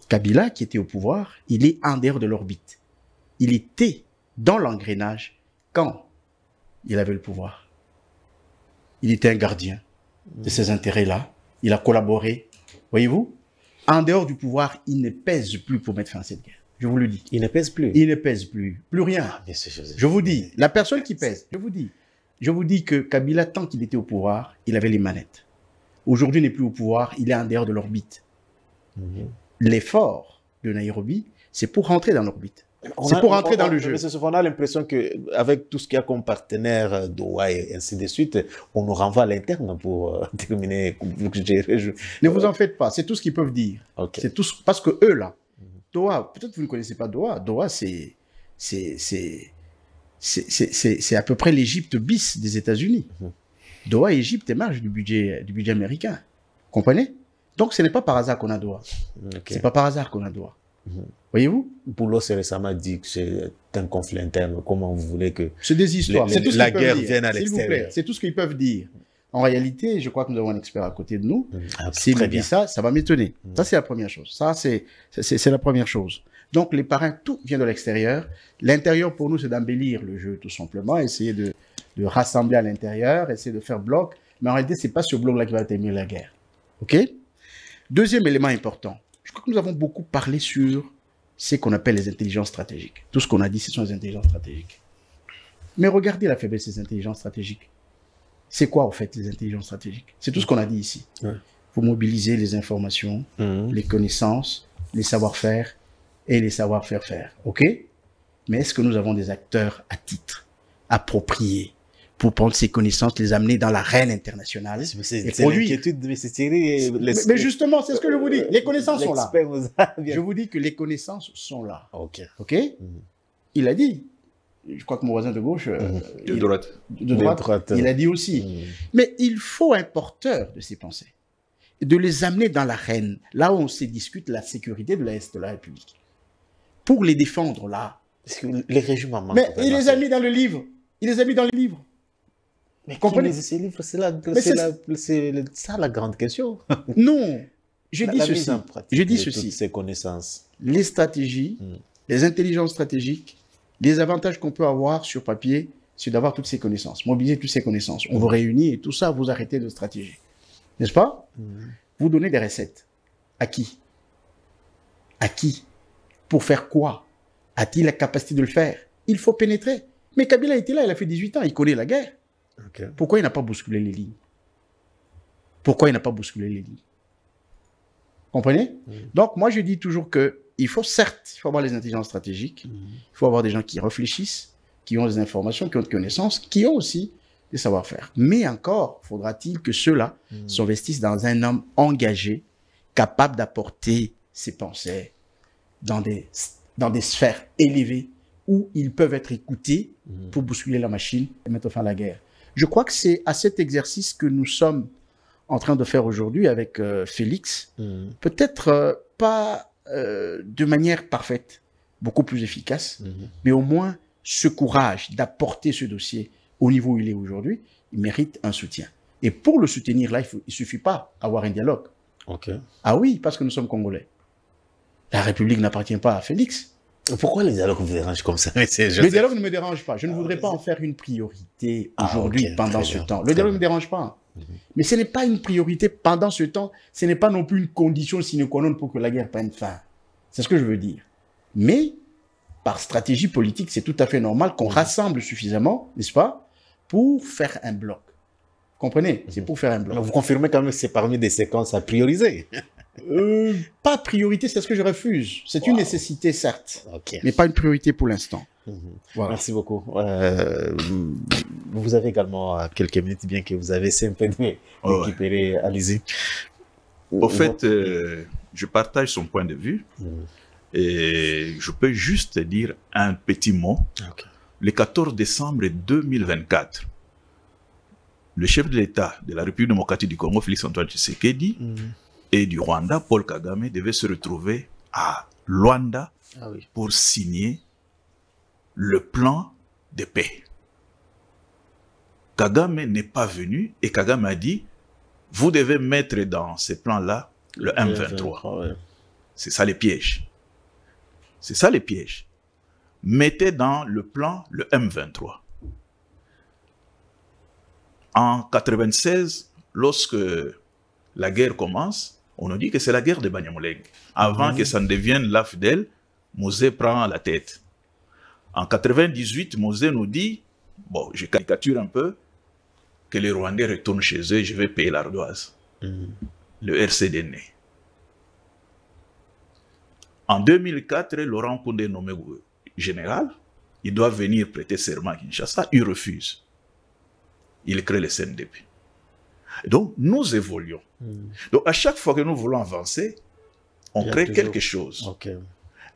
Kabila, qui était au pouvoir, il est en dehors de l'orbite. Il était dans l'engrenage quand il avait le pouvoir. Il était un gardien de ces intérêts-là. Il a collaboré. Voyez-vous? En dehors du pouvoir, il ne pèse plus pour mettre fin à cette guerre. Je vous le dis. Il ne pèse plus? Il ne pèse plus. Plus rien. Ah, bien sûr, je vous dis, la personne qui pèse, je vous dis que Kabila, tant qu'il était au pouvoir, il avait les manettes. Aujourd'hui, il n'est plus au pouvoir, il est en dehors de l'orbite. L'effort de Nairobi, c'est pour rentrer dans l'orbite. C'est pour rentrer dans le jeu. Mais on a l'impression qu'avec tout ce qu'il y a comme partenaire Doha et ainsi de suite, on nous renvoie à l'interne pour terminer. Ne vous en faites pas, c'est tout ce qu'ils peuvent dire. Okay. C'est tout parce que eux là, Doha, peut-être vous ne connaissez pas Doha. Doha, c'est à peu près l'Égypte bis des États-Unis. Doha et Égypte émergent du budget américain. Comprenez? Donc ce n'est pas par hasard qu'on a Doha. Okay. C'est pas par hasard qu'on a Doha. Voyez-vous? Boulos récemment dit que c'est un conflit interne. Comment vous voulez que... C'est des histoires. C'est tout ce la guerre dire. vienne à l'extérieur. C'est tout ce qu'ils peuvent dire. En réalité, je crois que nous avons un expert à côté de nous. S'il me dit ça, ça va m'étonner. Ça, c'est la première chose. Ça, c'est la première chose. Donc, les parrains, tout vient de l'extérieur. L'intérieur, pour nous, c'est d'embellir le jeu, tout simplement. Essayer de rassembler à l'intérieur, essayer de faire bloc. Mais en réalité, c'est pas ce bloc-là qui va terminer la guerre. OK? Deuxième élément important. Je crois que nous avons beaucoup parlé sur c'est qu'on appelle les intelligences stratégiques. Tout ce qu'on a dit, ce sont les intelligences stratégiques. Mais regardez la faiblesse des intelligences stratégiques. C'est quoi, en fait, les intelligences stratégiques? C'est tout ce qu'on a dit ici. Ouais. Vous mobilisez les informations, les connaissances, les savoir-faire et les savoir-faire faire. OK? Mais est-ce que nous avons des acteurs à titre, appropriés, pour prendre ces connaissances, les amener dans l'arène internationale C'est l'inquiétude de M. Thierry. Mais justement, c'est ce que je vous dis. Les connaissances sont là. Je vous dis que les connaissances sont là. OK. OK? Il a dit. Je crois que mon voisin de gauche... De droite. De droite. Il a dit aussi. Mais il faut un porteur de ces pensées. De les amener dans l'arène, là où on se discute la sécurité de l'Est de la République. Pour les défendre là. Parce que les régimes en manquent. Mais il les a mis dans le livre. Il les a mis dans le livre. Mais comprenez ces livres, c'est ça la grande question. Non. Je dis ceci. Je dis ceci. Ces connaissances. Les stratégies, les intelligences stratégiques, les avantages qu'on peut avoir sur papier, c'est d'avoir toutes ces connaissances. Mobiliser toutes ces connaissances. On vous réunit et tout ça, vous arrêtez de stratégie. N'est-ce pas? Vous donnez des recettes. À qui? À qui? Pour faire quoi? A-t-il la capacité de le faire? Il faut pénétrer. Mais Kabila était là, il a fait 18 ans, il connaît la guerre. Okay. Pourquoi il n'a pas bousculé les lignes? Pourquoi il n'a pas bousculé les lignes? Comprenez? Donc, moi, je dis toujours que il faut, certes, il faut avoir les intelligences stratégiques, il faut avoir des gens qui réfléchissent, qui ont des informations, qui ont des connaissances, qui ont aussi des savoir-faire. Mais encore, faudra-t-il que ceux-là s'investissent dans un homme engagé, capable d'apporter ses pensées dans des sphères élevées où ils peuvent être écoutés pour bousculer la machine et mettre fin à la guerre. Je crois que c'est à cet exercice que nous sommes en train de faire aujourd'hui avec Félix. Peut-être pas de manière parfaite, beaucoup plus efficace, mais au moins ce courage d'apporter ce dossier au niveau où il est aujourd'hui, il mérite un soutien. Et pour le soutenir, là, il ne suffit pas d'avoir un dialogue. Okay. Ah oui, parce que nous sommes Congolais. La République n'appartient pas à Félix. Pourquoi le dialogue vous dérange comme ça? Le dialogue ne me dérange pas. Je ne voudrais pas en faire une priorité aujourd'hui pendant ce temps. Le dialogue ne me dérange pas. Mais ce n'est pas une priorité pendant ce temps. Ce n'est pas non plus une condition sine qua non pour que la guerre prenne fin. C'est ce que je veux dire. Mais, par stratégie politique, c'est tout à fait normal qu'on rassemble suffisamment, n'est-ce pas, pour faire un bloc. Comprenez? C'est pour faire un bloc. Mais vous confirmez quand même que c'est parmi des séquences à prioriser. Pas priorité, c'est ce que je refuse. C'est une nécessité, certes, mais pas une priorité pour l'instant. Voilà. Merci beaucoup. Vous avez également quelques minutes, bien que vous avez 5 minutes récupéré. Allez-y. Au fait, je partage son point de vue et je peux juste dire un petit mot. Le 14 décembre 2024, le chef de l'État de la République démocratique du Congo, Félix-Antoine Tshisekedi, et du Rwanda, Paul Kagame, devaient se retrouver à Luanda pour signer le plan de paix. Kagame n'est pas venu et Kagame a dit, vous devez mettre dans ces plans-là le M23. C'est ça les pièges. C'est ça les pièges. Mettez dans le plan le M23. En 1996, lorsque la guerre commence, on nous dit que c'est la guerre de Banyamulenge. Avant que ça ne devienne l'AFDEL, Mosé prend la tête. En 1998, Mosé nous dit, bon, je caricature un peu, que les Rwandais retournent chez eux et je vais payer l'ardoise. Le RCD naît. En 2004, Laurent Koundé est nommé général. Il doit venir prêter serment à Kinshasa. Il refuse. Il crée le CNDP. Donc, nous évoluons. Donc, à chaque fois que nous voulons avancer, on crée quelque chose.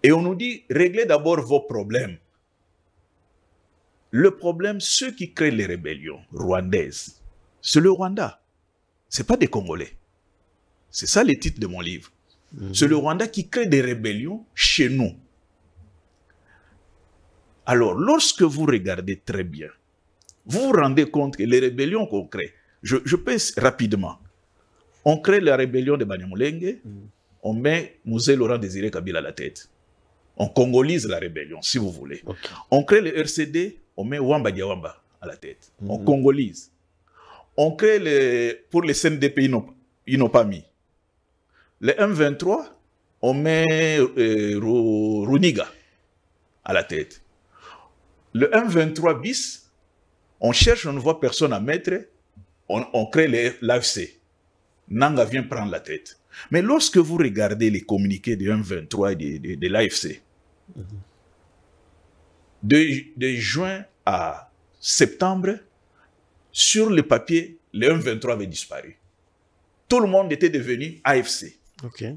Et on nous dit, réglez d'abord vos problèmes. Le problème, ceux qui créent les rébellions rwandaises, c'est le Rwanda. Ce n'est pas des Congolais. C'est ça le titre de mon livre. C'est le Rwanda qui crée des rébellions chez nous. Alors, lorsque vous regardez très bien, vous vous rendez compte que les rébellions qu'on crée, je pèse rapidement. On crée la rébellion de Banyamulenge, on met Mosé Laurent Désiré Kabila à la tête. On congolise la rébellion, si vous voulez. On crée le RCD, on met Wamba Diawamba à la tête. On congolise. On crée pour les CNDP, ils n'ont pas mis. Le M23, on met Runiga à la tête. Le M23 bis, on cherche, on ne voit personne à mettre, on crée l'AFC. Nanga vient prendre la tête. Mais lorsque vous regardez les communiqués de M23 et de l'AFC, de juin à septembre, sur le papier, le M23 avait disparu. Tout le monde était devenu AFC. Okay.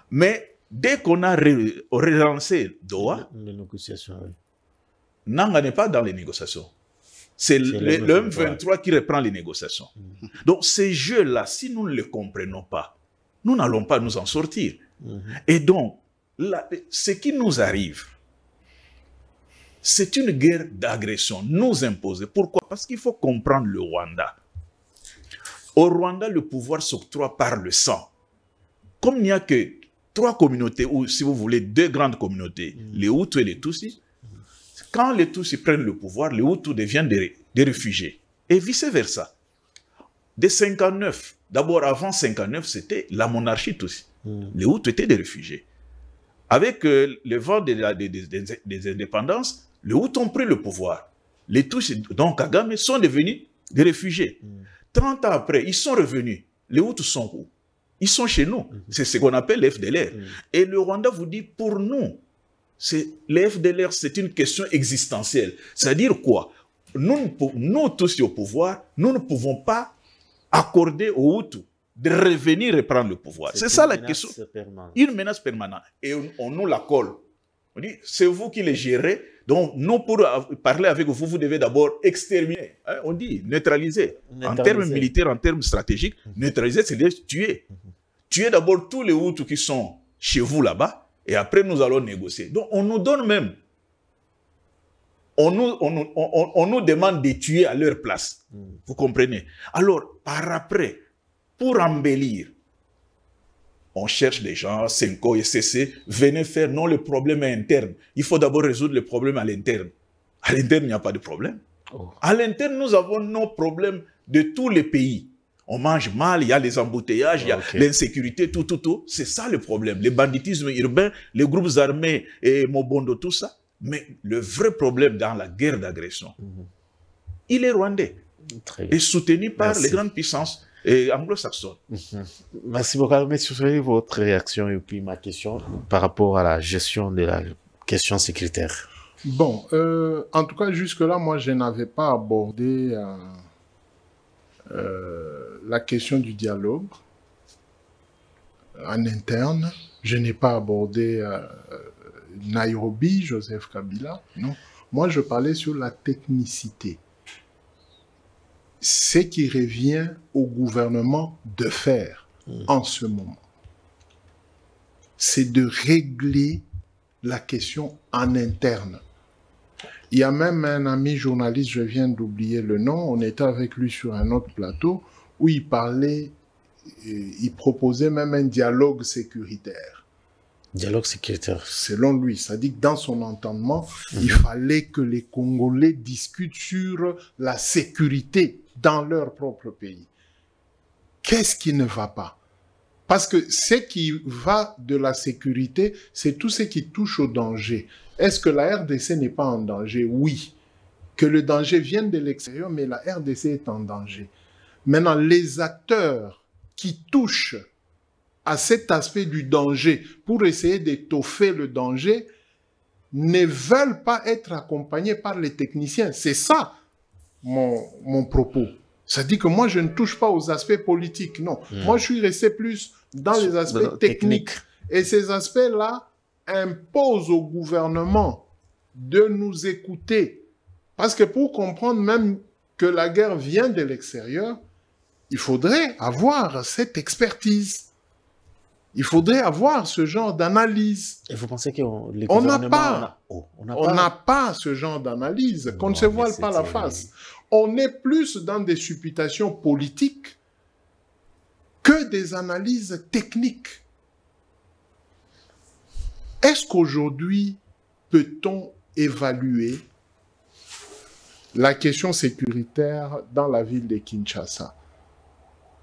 Mais dès qu'on a relancé Doha, les négociations, oui. Nanga n'est pas dans les négociations. C'est le M23 qui reprend les négociations. Donc ces jeux-là, si nous ne les comprenons pas, nous n'allons pas nous en sortir. Et donc, là, ce qui nous arrive, c'est une guerre d'agression nous imposée. Pourquoi? Parce qu'il faut comprendre le Rwanda. Au Rwanda, le pouvoir s'octroie par le sang. Comme il n'y a que 3 communautés, ou si vous voulez, 2 grandes communautés, les Hutus et les Tutsis, quand les Tutsis prennent le pouvoir, les Hutus deviennent des réfugiés. Et vice-versa. Dès 59, d'abord avant 59, c'était la monarchie Tutsi. Les Hutus étaient des réfugiés. Avec le vent des indépendances, les Hutus ont pris le pouvoir. Les Tutsis, donc Kagame, sont devenus des réfugiés. 30 ans après, ils sont revenus. Les Hutus sont où? Ils sont chez nous. C'est ce qu'on appelle les FDLR. Et le Rwanda vous dit, pour nous, les FDLR, c'est une question existentielle. C'est-à-dire quoi? Nous tous au pouvoir, nous ne pouvons pas accorder aux Hutus de revenir et prendre le pouvoir. C'est ça la question. Une menace permanente. Et on nous la colle. On dit, c'est vous qui les gérez. Donc, nous, pour parler avec vous, vous devez d'abord exterminer. Hein, on dit neutraliser. En termes militaires, en termes stratégiques, neutraliser, c'est-à-dire tuer. Tuer d'abord tous les Hutus qui sont chez vous là-bas, et après nous allons négocier. Donc, on nous donne même, on nous demande de tuer à leur place. Vous comprenez? Alors, par après, pour embellir, on cherche des gens, Senko et CC, venez faire, non, le problème est interne. Il faut d'abord résoudre le problème à l'interne. À l'interne, il n'y a pas de problème. À l'interne, nous avons nos problèmes de tous les pays. On mange mal, il y a les embouteillages, il y a l'insécurité, tout. C'est ça le problème. Le banditisme urbain, les groupes armés et Mobondo, tout ça. Mais le vrai problème dans la guerre d'agression, il est rwandais. Et soutenu par les grandes puissances anglo-saxonnes. Merci beaucoup. Mais sur votre réaction et puis ma question par rapport à la gestion de la question sécuritaire. Bon, en tout cas, jusque-là, moi, je n'avais pas abordé la question du dialogue en interne. Je n'ai pas abordé Nairobi, Joseph Kabila. Non. Moi, je parlais sur la technicité. Ce qui revient au gouvernement de faire en ce moment, c'est de régler la question en interne. Il y a même un ami journaliste, je viens d'oublier le nom, on était avec lui sur un autre plateau, où il parlait, il proposait même un dialogue sécuritaire. Dialogue sécuritaire. Selon lui, c'est-à-dire que dans son entendement, il fallait que les Congolais discutent sur la sécurité dans leur propre pays. Qu'est-ce qui ne va pas? Parce que ce qui va de la sécurité, c'est tout ce qui touche au danger. Est-ce que la RDC n'est pas en danger? Oui. Que le danger vienne de l'extérieur, mais la RDC est en danger. Maintenant, les acteurs qui touchent à cet aspect du danger pour essayer d'étoffer le danger ne veulent pas être accompagnés par les techniciens. C'est ça mon propos. Ça dit que moi, je ne touche pas aux aspects politiques, non. Moi, je suis resté plus dans les aspects techniques. Et ces aspects-là imposent au gouvernement de nous écouter. Parce que pour comprendre même que la guerre vient de l'extérieur, il faudrait avoir cette expertise. Il faudrait avoir ce genre d'analyse. Et vous pensez que on n'a pas ce genre d'analyse, qu'on ne se voile pas la face. On est plus dans des supputations politiques que des analyses techniques. Est-ce qu'aujourd'hui, peut-on évaluer la question sécuritaire dans la ville de Kinshasa?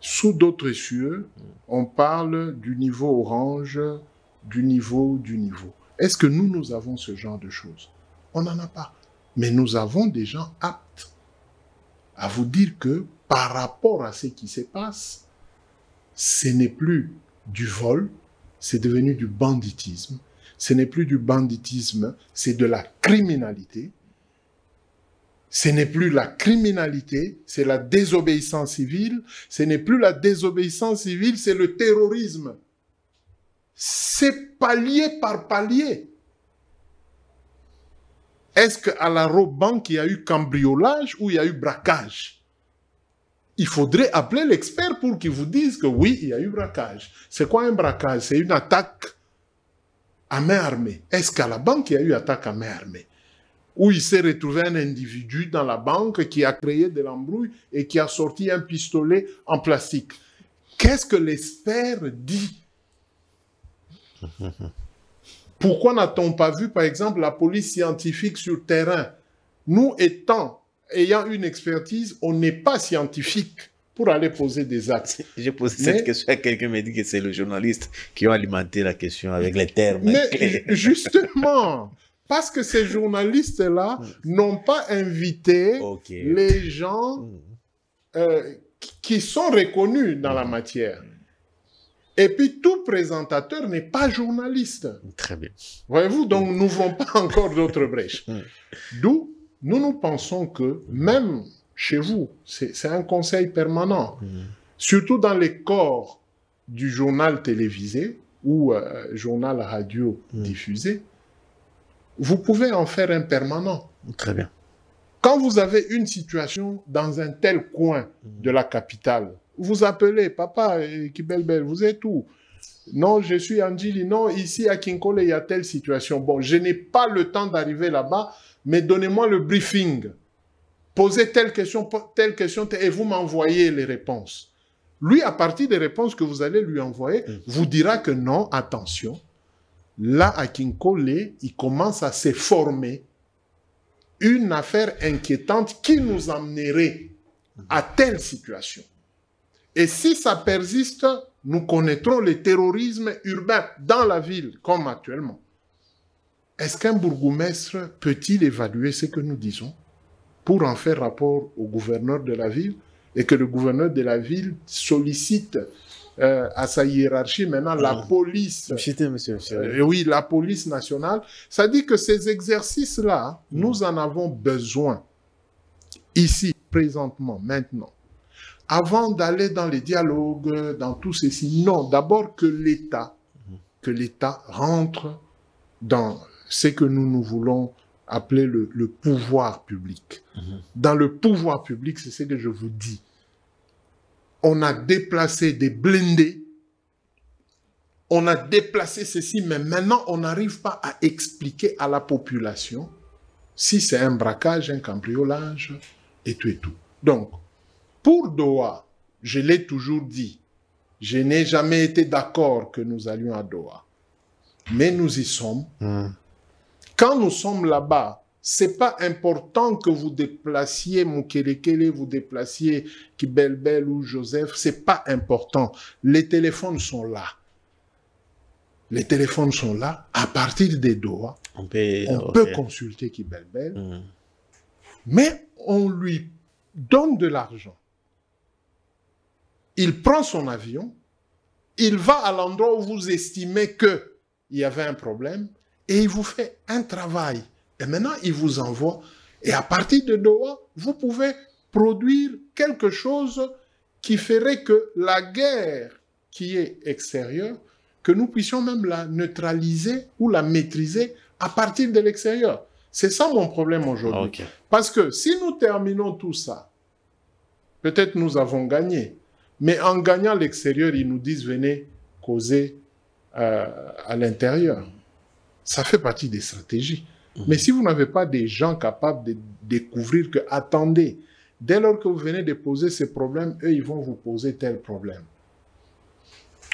Sous d'autres cieux, on parle du niveau orange du niveau. Est-ce que nous avons ce genre de choses? On n'en a pas. Mais nous avons des gens aptes à vous dire que par rapport à ce qui se passe, ce n'est plus du vol, c'est devenu du banditisme. Ce n'est plus du banditisme, c'est de la criminalité. Ce n'est plus la criminalité, c'est la désobéissance civile. Ce n'est plus la désobéissance civile, c'est le terrorisme. C'est palier par palier. Est-ce qu'à la Robank, il y a eu cambriolage ou il y a eu braquage? Il faudrait appeler l'expert pour qu'il vous dise que oui, il y a eu braquage. C'est quoi un braquage? C'est une attaque à main armée. Est-ce qu'à la banque, il y a eu attaque à main armée? Où il s'est retrouvé un individu dans la banque qui a créé de l'embrouille et qui a sorti un pistolet en plastique. Qu'est-ce que l'expert dit? Pourquoi n'a-t-on pas vu, par exemple, la police scientifique sur terrain? Nous, ayant une expertise, on n'est pas scientifique pour aller poser des actes. J'ai posé cette question à quelqu'un, m'a dit que c'est le journaliste qui a alimenté la question avec les termes. Mais justement, parce que ces journalistes-là n'ont pas invité les gens qui sont reconnus dans la matière. Et puis, tout présentateur n'est pas journaliste. Très bien. Voyez-vous, donc nous n'ouvrons pas encore d'autres brèches. D'où, nous pensons que, même chez vous, c'est un conseil permanent, surtout dans les corps du journal télévisé ou journal radio diffusé, vous pouvez en faire un permanent. Très bien. Quand vous avez une situation dans un tel coin de la capitale, vous appelez, papa, Kibelbel, vous êtes où? Non, je suis Andjili. Non, ici à Kinkole, il y a telle situation. Bon, je n'ai pas le temps d'arriver là-bas, mais donnez-moi le briefing. Posez telle question, et vous m'envoyez les réponses. Lui, à partir des réponses que vous allez lui envoyer, vous dira que non, attention. Là, à Kinkole, il commence à se former une affaire inquiétante qui nous amènerait à telle situation. Et si ça persiste, nous connaîtrons le terrorisme urbain dans la ville, comme actuellement. Est-ce qu'un bourgmestre peut-il évaluer ce que nous disons pour en faire rapport au gouverneur de la ville et que le gouverneur de la ville sollicite à sa hiérarchie maintenant la police, oui, la police nationale? Ça dit que ces exercices-là, nous en avons besoin ici, présentement, maintenant. Avant d'aller dans les dialogues, dans tout ceci, non, d'abord que l'État rentre dans ce que nous voulons appeler le pouvoir public. Dans le pouvoir public, c'est ce que je vous dis. On a déplacé des blindés, on a déplacé ceci, mais maintenant, on n'arrive pas à expliquer à la population si c'est un braquage, un cambriolage, et tout et tout. Donc, pour Doha, je l'ai toujours dit, je n'ai jamais été d'accord que nous allions à Doha. Mais nous y sommes. Quand nous sommes là-bas, c'est pas important que vous déplaciez Mukelekele, vous déplaciez Kibelbel ou Joseph, c'est pas important. Les téléphones sont là. Les téléphones sont là. À partir des Doha, on peut consulter Kibelbel, mais on lui donne de l'argent. Il prend son avion, il va à l'endroit où vous estimez qu'il y avait un problème et il vous fait un travail. Et maintenant, il vous envoie. Et à partir de Doha, vous pouvez produire quelque chose qui ferait que la guerre qui est extérieure, que nous puissions même la neutraliser ou la maîtriser à partir de l'extérieur. C'est ça mon problème aujourd'hui. Parce que si nous terminons tout ça, peut-être nous avons gagné. Mais en gagnant l'extérieur, ils nous disent venez causer à l'intérieur. Ça fait partie des stratégies. Mais si vous n'avez pas des gens capables de découvrir que, attendez, dès lors que vous venez de poser ces problèmes, eux, ils vont vous poser tel problème.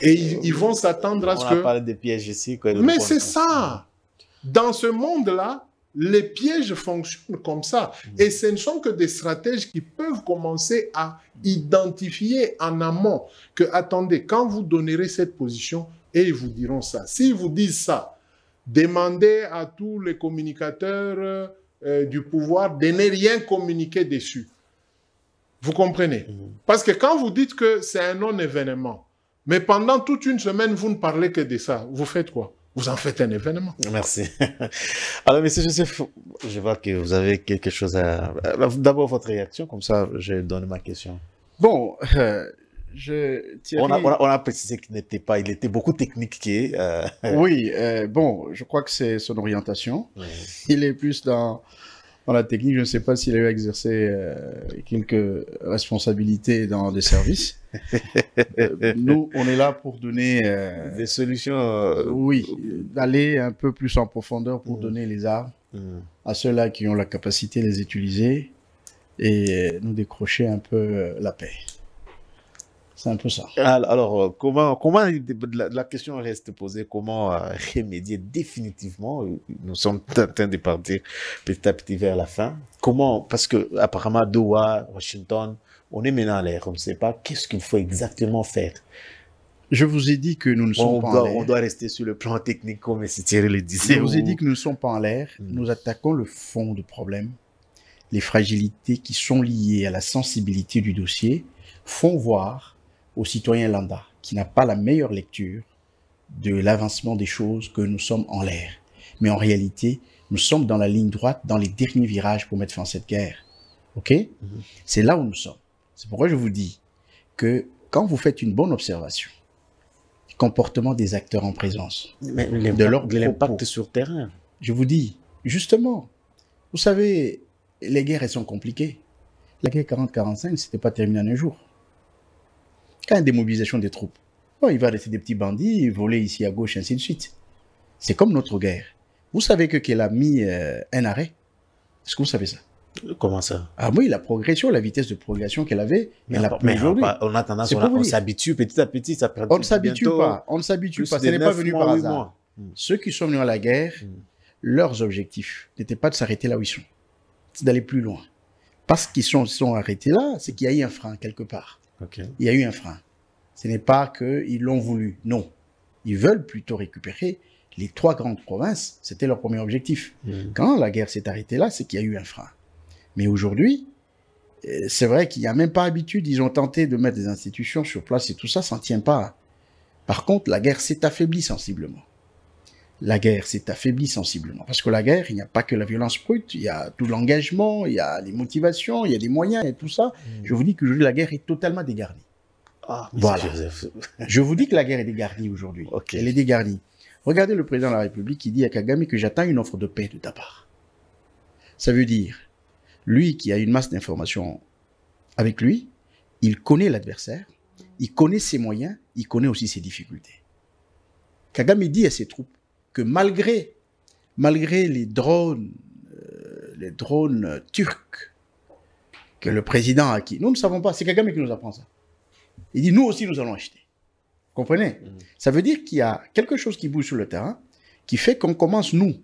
Et ils vont s'attendre à ce que... On a parlé des pièges ici. Mais c'est ça. Dans ce monde-là, les pièges fonctionnent comme ça. Et ce ne sont que des stratèges qui peuvent commencer à identifier en amont que, attendez, quand vous donnerez cette position, et ils vous diront ça. S'ils vous disent ça, demandez à tous les communicateurs du pouvoir de ne rien communiquer dessus. Vous comprenez? Parce que quand vous dites que c'est un non-événement, mais pendant toute une semaine, vous ne parlez que de ça, vous faites quoi? Vous en faites un événement. Merci. Alors, monsieur Joseph, je vois que vous avez quelque chose à... D'abord, votre réaction, comme ça, je donne ma question. Bon, Thierry... on a précisé qu'il n'était pas... Il était beaucoup technique. Oui, bon, je crois que c'est son orientation. Oui. Il est plus dans la technique. Je ne sais pas s'il a eu à exercer quelques responsabilités dans des services. Nous, on est là pour donner des solutions. Oui, d'aller un peu plus en profondeur pour donner les armes à ceux-là qui ont la capacité de les utiliser et nous décrocher un peu la paix. C'est un peu ça. Alors, comment la question reste posée, comment remédier définitivement? Nous sommes en train de partir petit à petit vers la fin. Comment? Parce que apparemment, Doha, Washington, on est maintenant à l'air. On ne sait pas qu'est-ce qu'il faut exactement faire. Je vous ai dit que nous ne sommes pas en l'air. On doit rester sur le plan technique, comme M. Thierry le disait. Je vous ai dit que nous ne sommes pas en l'air. Nous attaquons le fond du problème. Les fragilités qui sont liées à la sensibilité du dossier font voir au citoyen lambda qui n'a pas la meilleure lecture de l'avancement des choses que nous sommes en l'air. Mais en réalité, nous sommes dans la ligne droite, dans les derniers virages pour mettre fin à cette guerre. OK? C'est là où nous sommes. C'est pourquoi je vous dis que quand vous faites une bonne observation du comportement des acteurs en présence, de l'impact sur terrain, je vous dis, justement, vous savez, les guerres, elles sont compliquées. La guerre 40-45, c'était pas terminé en un jour. Quand il y a une démobilisation des troupes, bon, il va rester des petits bandits, voler ici à gauche, ainsi de suite. C'est comme notre guerre. Vous savez qu'elle a mis un arrêt? Est-ce que vous savez ça? Comment ça? Ah oui, la progression, la vitesse de progression qu'elle avait, elle n'a plus aujourd'hui. On a tendance, on s'habitue petit à petit, ça perd. On ne s'habitue pas, on ne s'habitue pas, ce n'est pas venu par hasard. Ceux qui sont venus à la guerre, leurs objectifs n'étaient pas de s'arrêter là où ils sont, c'est d'aller plus loin. Parce qu'ils sont arrêtés là, c'est qu'il y a eu un frein quelque part. Okay. Il y a eu un frein. Ce n'est pas qu'ils l'ont voulu, non. Ils veulent plutôt récupérer les 3 grandes provinces, c'était leur premier objectif. Quand la guerre s'est arrêtée là, c'est qu'il y a eu un frein. Mais aujourd'hui, c'est vrai qu'il n'y a même pas habitude, ils ont tenté de mettre des institutions sur place et tout ça, ça ne tient pas. Par contre, la guerre s'est affaiblie sensiblement. La guerre s'est affaiblie sensiblement. Parce que la guerre, il n'y a pas que la violence brute, il y a tout l'engagement, il y a les motivations, il y a des moyens et tout ça. Je vous dis qu'aujourd'hui, la guerre est totalement dégarnie. Ah, voilà. Je vous dis que la guerre est dégarnie aujourd'hui. Okay. Elle est dégarnie. Regardez le président de la République qui dit à Kagame que j'attends une offre de paix de ta part. Ça veut dire, lui qui a une masse d'informations avec lui, il connaît l'adversaire, il connaît ses moyens, il connaît aussi ses difficultés. Kagame dit à ses troupes que malgré les drones turcs que le président a acquis, nous ne savons pas, c'est Kagame qui nous apprend ça. Il dit, nous aussi, nous allons acheter. Vous comprenez? Ça veut dire qu'il y a quelque chose qui bouge sur le terrain, qui fait qu'on commence, nous,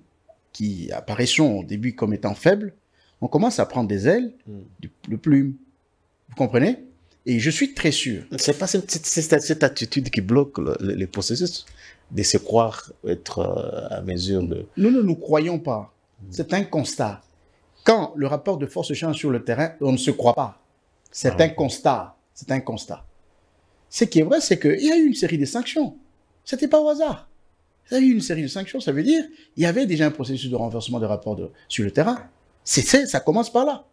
qui apparaissons au début comme étant faibles, on commence à prendre des ailes, de plumes. Vous comprenez? Et je suis très sûr. C'est pas cette attitude qui bloque les processus de se croire être à mesure de... Nous ne nous croyons pas. C'est un constat. Quand le rapport de force change sur le terrain, on ne se croit pas. C'est un constat. C'est un constat. Ce qui est vrai, c'est qu'il y a eu une série de sanctions. C'était pas au hasard. Il y a eu une série de sanctions, ça veut dire il y avait déjà un processus de renversement des rapports sur le terrain. Ça commence par là.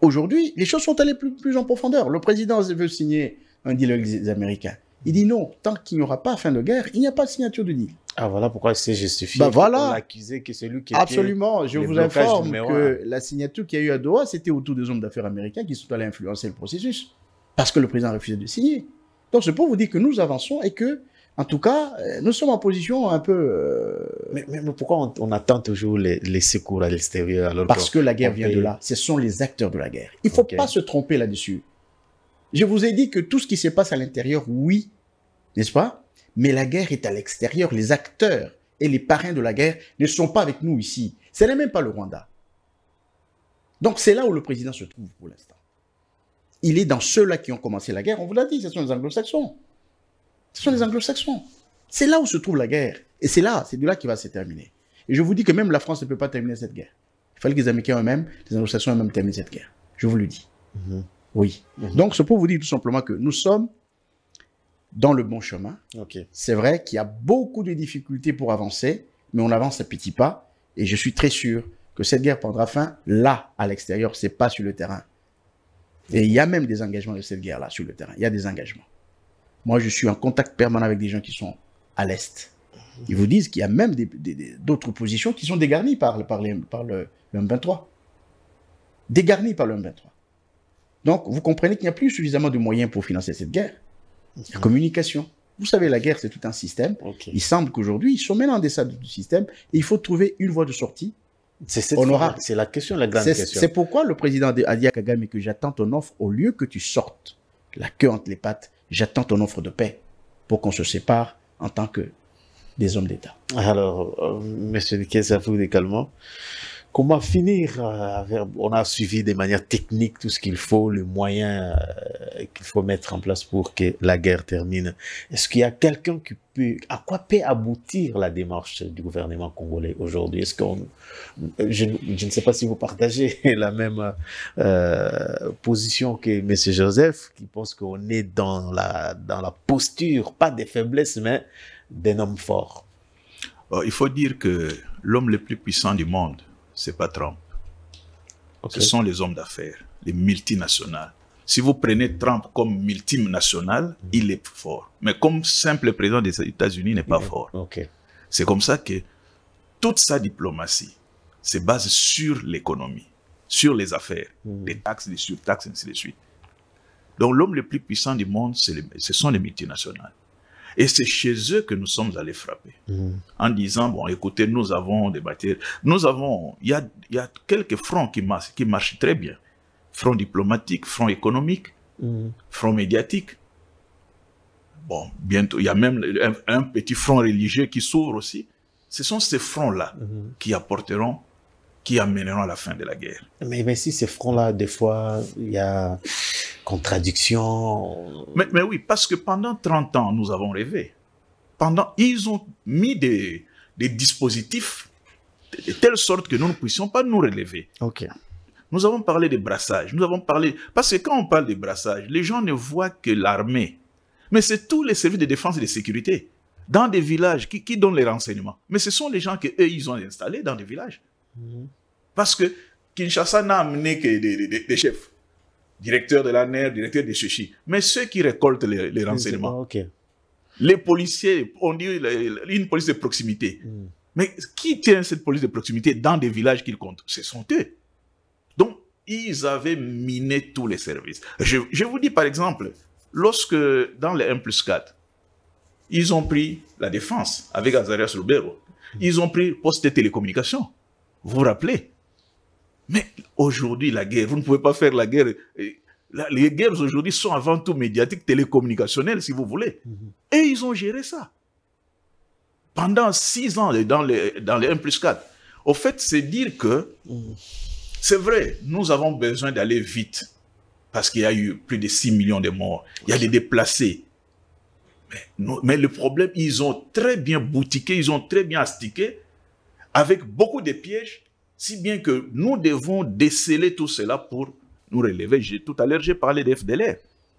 Aujourd'hui, les choses sont allées plus en profondeur. Le président veut signer un deal avec les Américains. Il dit non, tant qu'il n'y aura pas fin de guerre, il n'y a pas de signature de deal. Ah voilà pourquoi c'est justifié. Ben voilà. On l'accusait que c'est lui qui Absolument. Je vous informe que la signature qu'il y a eu à Doha, c'était autour des hommes d'affaires américains qui sont allés influencer le processus. Parce que le président a refusé de signer. Donc c'est pour vous dire que nous avançons et que, en tout cas, nous sommes en position un peu... Mais pourquoi on attend toujours les secours à l'extérieur alors Parce que la guerre vient de là. Ce sont les acteurs de la guerre. Il ne faut pas se tromper là-dessus. Je vous ai dit que tout ce qui se passe à l'intérieur, oui, n'est-ce pas? Mais la guerre est à l'extérieur. Les acteurs et les parrains de la guerre ne sont pas avec nous ici. Ce n'est même pas le Rwanda. Donc c'est là où le président se trouve pour l'instant. Il est dans ceux-là qui ont commencé la guerre. On vous l'a dit, ce sont les anglo-saxons. Ce sont les anglo-saxons. C'est là où se trouve la guerre. Et c'est de là qu'il va se terminer. Et je vous dis que même la France ne peut pas terminer cette guerre. Il fallait que les Américains eux-mêmes, les anglo-saxons eux-mêmes terminent cette guerre. Je vous le dis. Oui. Donc, c'est pour vous dire tout simplement que nous sommes dans le bon chemin. C'est vrai qu'il y a beaucoup de difficultés pour avancer, mais on avance à petits pas. Et je suis très sûr que cette guerre prendra fin là, à l'extérieur, c'est pas sur le terrain. Et il y a même des engagements de cette guerre-là sur le terrain. Il y a des engagements. Moi, je suis en contact permanent avec des gens qui sont à l'Est. Ils vous disent qu'il y a même d'autres positions qui sont dégarnies par le M23. Dégarnies par le M23. Donc, vous comprenez qu'il n'y a plus suffisamment de moyens pour financer cette guerre. La communication. Vous savez, la guerre, c'est tout un système. Il semble qu'aujourd'hui, ils sont maintenant en deçà du système et il faut trouver une voie de sortie. C'est la question, la grande question. C'est pourquoi le président a dit à Kagame que j'attends ton offre au lieu que tu sortes la queue entre les pattes. J'attends ton offre de paix pour qu'on se sépare en tant que des hommes d'État. Alors, monsieur Nikes, à vous également. Comment finir on a suivi de manière technique tout ce qu'il faut, les moyens qu'il faut mettre en place pour que la guerre termine. Est-ce qu'il y a quelqu'un qui peut, à quoi peut aboutir la démarche du gouvernement congolais aujourd'hui? Est-ce je ne sais pas si vous partagez la même position que M. Joseph, qui pense qu'on est dans la posture, pas des faiblesses, mais d'un homme fort. Il faut dire que l'homme le plus puissant du monde, c'est pas Trump. Ce sont les hommes d'affaires, les multinationales. Si vous prenez Trump comme multinational, il est fort. Mais comme simple président des États-Unis, il n'est pas fort. C'est comme ça que toute sa diplomatie se base sur l'économie, sur les affaires, les taxes, les surtaxes, ainsi de suite. Donc l'homme le plus puissant du monde, ce sont les multinationales. Et c'est chez eux que nous sommes allés frapper. En disant, bon, écoutez, nous avons des matières. Il y a quelques fronts qui marchent très bien. Front diplomatique, front économique, front médiatique. Bon, bientôt, il y a même un petit front religieux qui s'ouvre aussi. Ce sont ces fronts-là qui amèneront à la fin de la guerre. Mais si ces fronts-là, des fois, il y a contradiction. Mais oui, parce que pendant 30 ans, nous avons rêvé. Ils ont mis des dispositifs de telle sorte que nous ne puissions pas nous relever. Nous avons parlé de brassage. Parce que quand on parle de brassage, les gens ne voient que l'armée. Mais c'est tous les services de défense et de sécurité. Dans des villages, qui donnent les renseignements. Mais ce sont les gens qu'eux, ils ont installés dans des villages. Parce que Kinshasa n'a amené que des chefs. Directeur de la NER, directeur de ceci. Mais ceux qui récoltent les renseignements. Les policiers, on dit une police de proximité. Mais qui tient cette police de proximité dans des villages qu'ils comptent? Ce sont eux. Donc, ils avaient miné tous les services. Je vous dis par exemple, lorsque dans les 1+4, ils ont pris la défense avec Azarias Lubero, ils ont pris poste de télécommunication. Vous vous rappelez? Mais aujourd'hui, la guerre, vous ne pouvez pas faire la guerre. Les guerres aujourd'hui sont avant tout médiatiques, télécommunicationnelles, si vous voulez. Et ils ont géré ça. Pendant 6 ans, dans les 1+4. Au fait, c'est dire que, c'est vrai, nous avons besoin d'aller vite. Parce qu'il y a eu plus de 6 millions de morts. Il y a des déplacés. Mais le problème, ils ont très bien boutiqué, ils ont très bien astiqué, avec beaucoup de pièges. Si bien que nous devons déceler tout cela pour nous relever. Tout à l'heure, j'ai parlé des FDLR.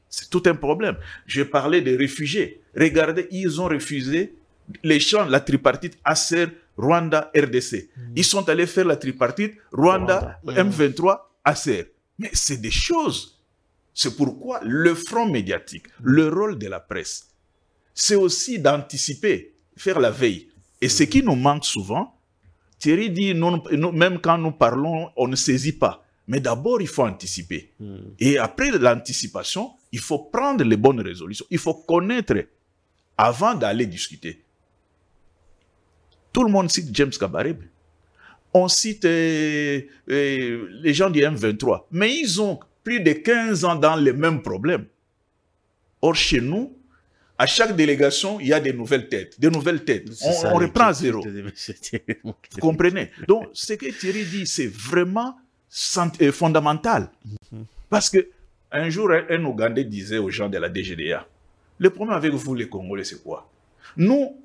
C'est tout un problème. J'ai parlé des réfugiés. Regardez, ils ont refusé l'échange, la tripartite ACER, Rwanda, RDC. Ils sont allés faire la tripartite Rwanda, M23, ACER. Mais c'est des choses. C'est pourquoi le front médiatique, le rôle de la presse, c'est aussi d'anticiper, faire la veille. Et ce qui nous manque souvent, Thierry dit, même quand nous parlons, on ne saisit pas. Mais d'abord, il faut anticiper. Et après l'anticipation, il faut prendre les bonnes résolutions. Il faut connaître avant d'aller discuter. Tout le monde cite James Kabarebe. On cite les gens du M23. Mais ils ont plus de 15 ans dans les mêmes problèmes. Or, chez nous, à chaque délégation, il y a des nouvelles têtes. Des nouvelles têtes. On reprend à zéro. Vous comprenez? Donc, ce que Thierry dit, c'est vraiment fondamental. Parce que un jour, un Ougandais disait aux gens de la DGDA, Le problème avec vous, les Congolais, c'est quoi? Nous,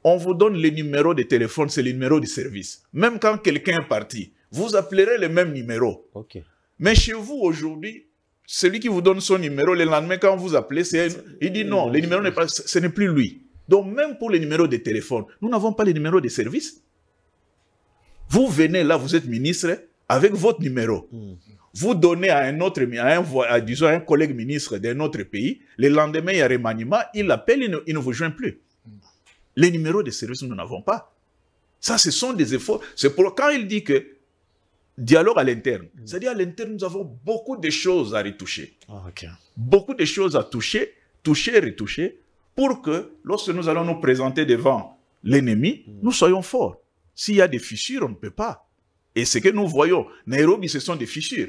on vous donne les numéros de téléphone, c'est les numéros de service. Même quand quelqu'un est parti, vous appellerez le même numéro. Ok. Mais chez vous, aujourd'hui, celui qui vous donne son numéro, le lendemain, quand vous appelez, il dit non, le numéro n'est pas, ce n'est plus lui. Donc, même pour les numéros de téléphone, nous n'avons pas les numéros de service. Vous venez là, vous êtes ministre, avec votre numéro. Vous donnez à un autre, disons, un collègue ministre d'un autre pays, le lendemain, il y a remaniement, il l'appelle, il ne vous joint plus. Les numéros de service, nous n'en avons pas. Ça, ce sont des efforts. C'est pour quand il dit que dialogue à l'interne, c'est-à-dire à l'interne, nous avons beaucoup de choses à retoucher. Beaucoup de choses à toucher et retoucher, pour que lorsque nous allons nous présenter devant l'ennemi, nous soyons forts. S'il y a des fissures, on ne peut pas. Et ce que nous voyons, Nairobi, ce sont des fissures.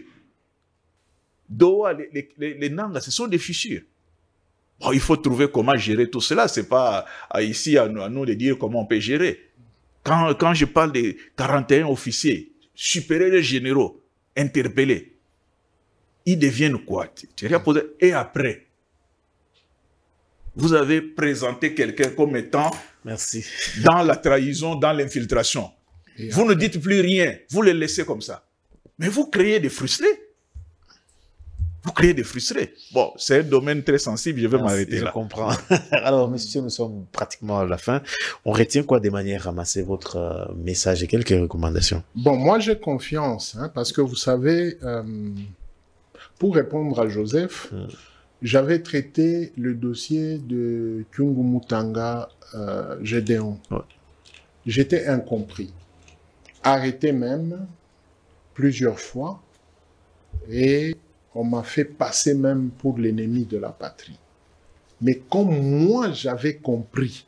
Doha, les Nanga, ce sont des fissures. Bon, il faut trouver comment gérer tout cela. Ce n'est pas ici à nous de dire comment on peut gérer. Quand je parle de 41 officiers, supérieurs et généraux, interpellés, ils deviennent quoi? Et après, vous avez présenté quelqu'un comme étant dans la trahison, dans l'infiltration. Vous ne dites plus rien, vous les laissez comme ça. Mais vous créez des frustrés. Vous créez des frustrés. Bon, c'est un domaine très sensible, je vais m'arrêter là. Je comprends. Alors, messieurs, nous sommes pratiquement à la fin. On retient quoi des manières ramasser votre message et quelques recommandations? Bon, moi j'ai confiance, hein, parce que vous savez, pour répondre à Joseph, j'avais traité le dossier de Kyungu Mutanga Gédéon. J'étais incompris. Arrêté même plusieurs fois et on m'a fait passer même pour l'ennemi de la patrie. Mais comme moi j'avais compris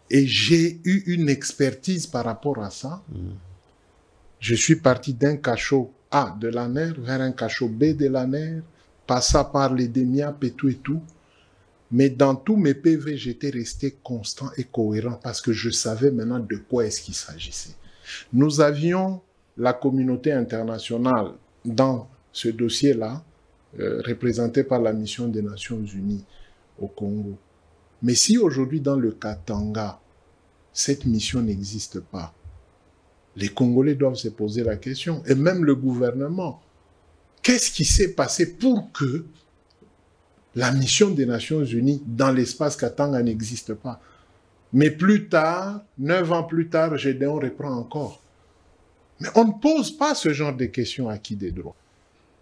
et j'ai eu une expertise par rapport à ça, je suis parti d'un cachot A de l'ANER vers un cachot B de l'ANER, passa par les DEMIAP et tout. Mais dans tous mes PV, j'étais resté constant et cohérent parce que je savais maintenant de quoi est-ce qu'il s'agissait. Nous avions la communauté internationale dans ce dossier-là, représenté par la mission des Nations Unies au Congo. Mais si aujourd'hui, dans le Katanga, cette mission n'existe pas, les Congolais doivent se poser la question, et même le gouvernement. Qu'est-ce qui s'est passé pour que la mission des Nations Unies dans l'espace Katanga n'existe pas? Mais plus tard, 9 ans plus tard, Gédéon reprend encore. Mais on ne pose pas ce genre de questions à qui des droits.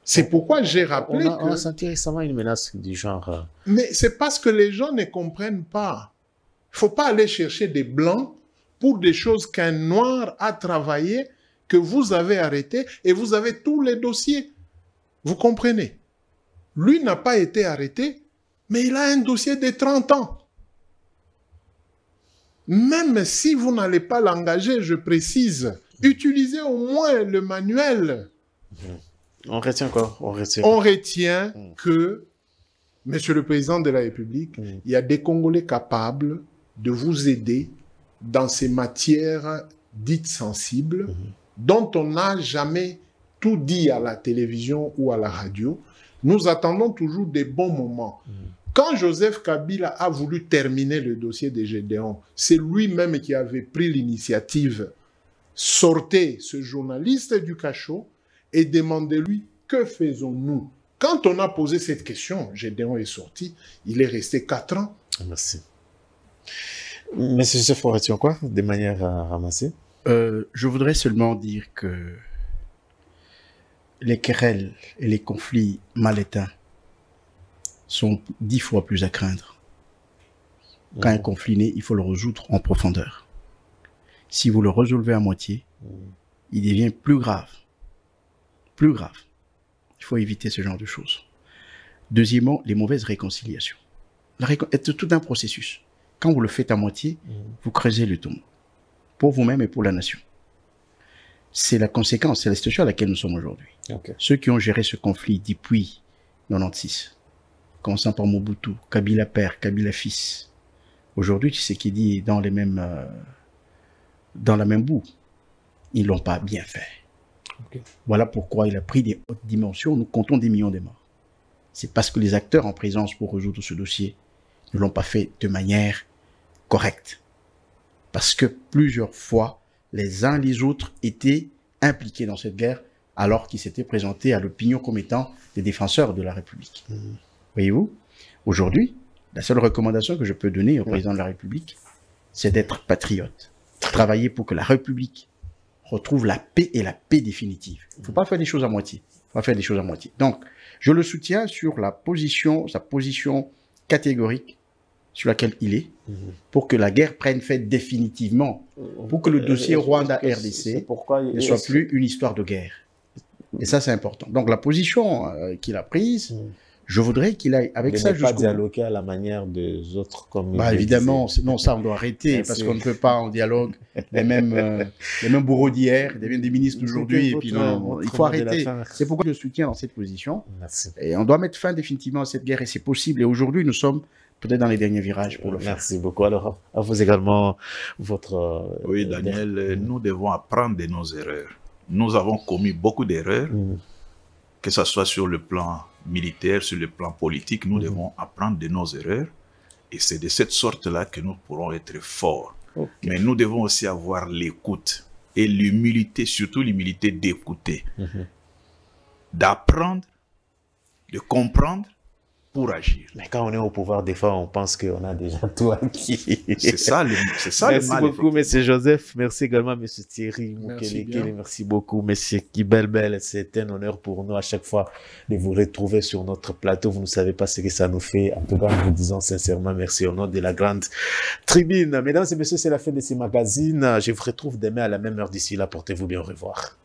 C'est pourquoi j'ai rappelé que... On a senti récemment une menace du genre... Mais c'est parce que les gens ne comprennent pas. Il ne faut pas aller chercher des blancs pour des choses qu'un noir a travaillé, que vous avez arrêté, et vous avez tous les dossiers. Vous comprenez? Lui n'a pas été arrêté, mais il a un dossier de 30 ans. Même si vous n'allez pas l'engager, je précise, utilisez au moins le manuel. On retient quoi? On retient que, Monsieur le Président de la République, il y a des Congolais capables de vous aider dans ces matières dites sensibles, dont on n'a jamais tout dit à la télévision ou à la radio. Nous attendons toujours des bons moments. Quand Joseph Kabila a voulu terminer le dossier de Gédéon, c'est lui-même qui avait pris l'initiative. Sortez ce journaliste du cachot et demandez-lui que faisons-nous. Quand on a posé cette question, Gédéon est sorti, il est resté 4 ans. Merci. Monsieur Joseph, on retient quoi des manières à ramasser? Je voudrais seulement dire que les querelles et les conflits mal éteints sont 10 fois plus à craindre. Quand un conflit naît, il faut le résoudre en profondeur. Si vous le résolvez à moitié, il devient plus grave. Plus grave. Il faut éviter ce genre de choses. Deuxièmement, les mauvaises réconciliations. C'est tout un processus. Quand vous le faites à moitié, vous creusez le tombeau. Pour vous-même et pour la nation. C'est la conséquence, c'est la situation à laquelle nous sommes aujourd'hui. Ceux qui ont géré ce conflit depuis 96, commençant par Mobutu, Kabila père, Kabila fils. Aujourd'hui, tu sais qui dit dans la même boue. Ils l'ont pas bien fait. Voilà pourquoi il a pris des hautes dimensions. Nous comptons des millions de morts. c'est parce que les acteurs en présence pour résoudre ce dossier ne l'ont pas fait de manière correcte. Parce que plusieurs fois, les uns les autres étaient impliqués dans cette guerre alors qu'ils s'étaient présentés à l'opinion comme étant des défenseurs de la République. Voyez-vous, aujourd'hui, la seule recommandation que je peux donner au président de la République, c'est d'être patriote. Travailler pour que la République retrouve la paix et la paix définitive. Il ne faut pas faire des choses à moitié. Il faut pas faire des choses à moitié. Donc, je le soutiens sur sa position catégorique sur laquelle il est, pour que la guerre prenne fin définitivement, pour que le dossier Rwanda-RDC ne soit plus une histoire de guerre. Et ça, c'est important. Donc, la position qu'il a prise, je voudrais qu'il aille avec ça jusqu'au bout. Pas dialoguer à la manière des autres comme évidemment, non, ça on doit arrêter parce qu'on ne peut pas en dialogue les mêmes bourreaux d'hier, des ministres d'aujourd'hui et puis non, il faut arrêter. C'est pourquoi je soutiens dans cette position. Merci. Et on doit mettre fin définitivement à cette guerre et c'est possible. Et aujourd'hui, nous sommes peut-être dans les derniers virages pour le faire. Merci beaucoup. Alors, à vous également, votre... Oui, Daniel, nous devons apprendre de nos erreurs. Nous avons commis beaucoup d'erreurs, que ce soit sur le plan militaire, sur le plan politique, nous devons apprendre de nos erreurs. Et c'est de cette sorte-là que nous pourrons être forts. Mais nous devons aussi avoir l'écoute et l'humilité, surtout l'humilité d'écouter, d'apprendre, de comprendre pour agir. Mais quand on est au pouvoir, des fois, on pense qu'on a déjà tout acquis. C'est ça le mal. Merci beaucoup, M. Joseph. Merci également, M. Thierry Moukelekele. Merci beaucoup, M. Kibelbel. C'est un honneur pour nous à chaque fois de vous retrouver sur notre plateau. Vous ne savez pas ce que ça nous fait. En tout cas, nous vous disons sincèrement merci au nom de la grande tribune. Mesdames et messieurs, c'est la fin de ce magazine. Je vous retrouve demain à la même heure. D'ici là, portez-vous bien. Au revoir.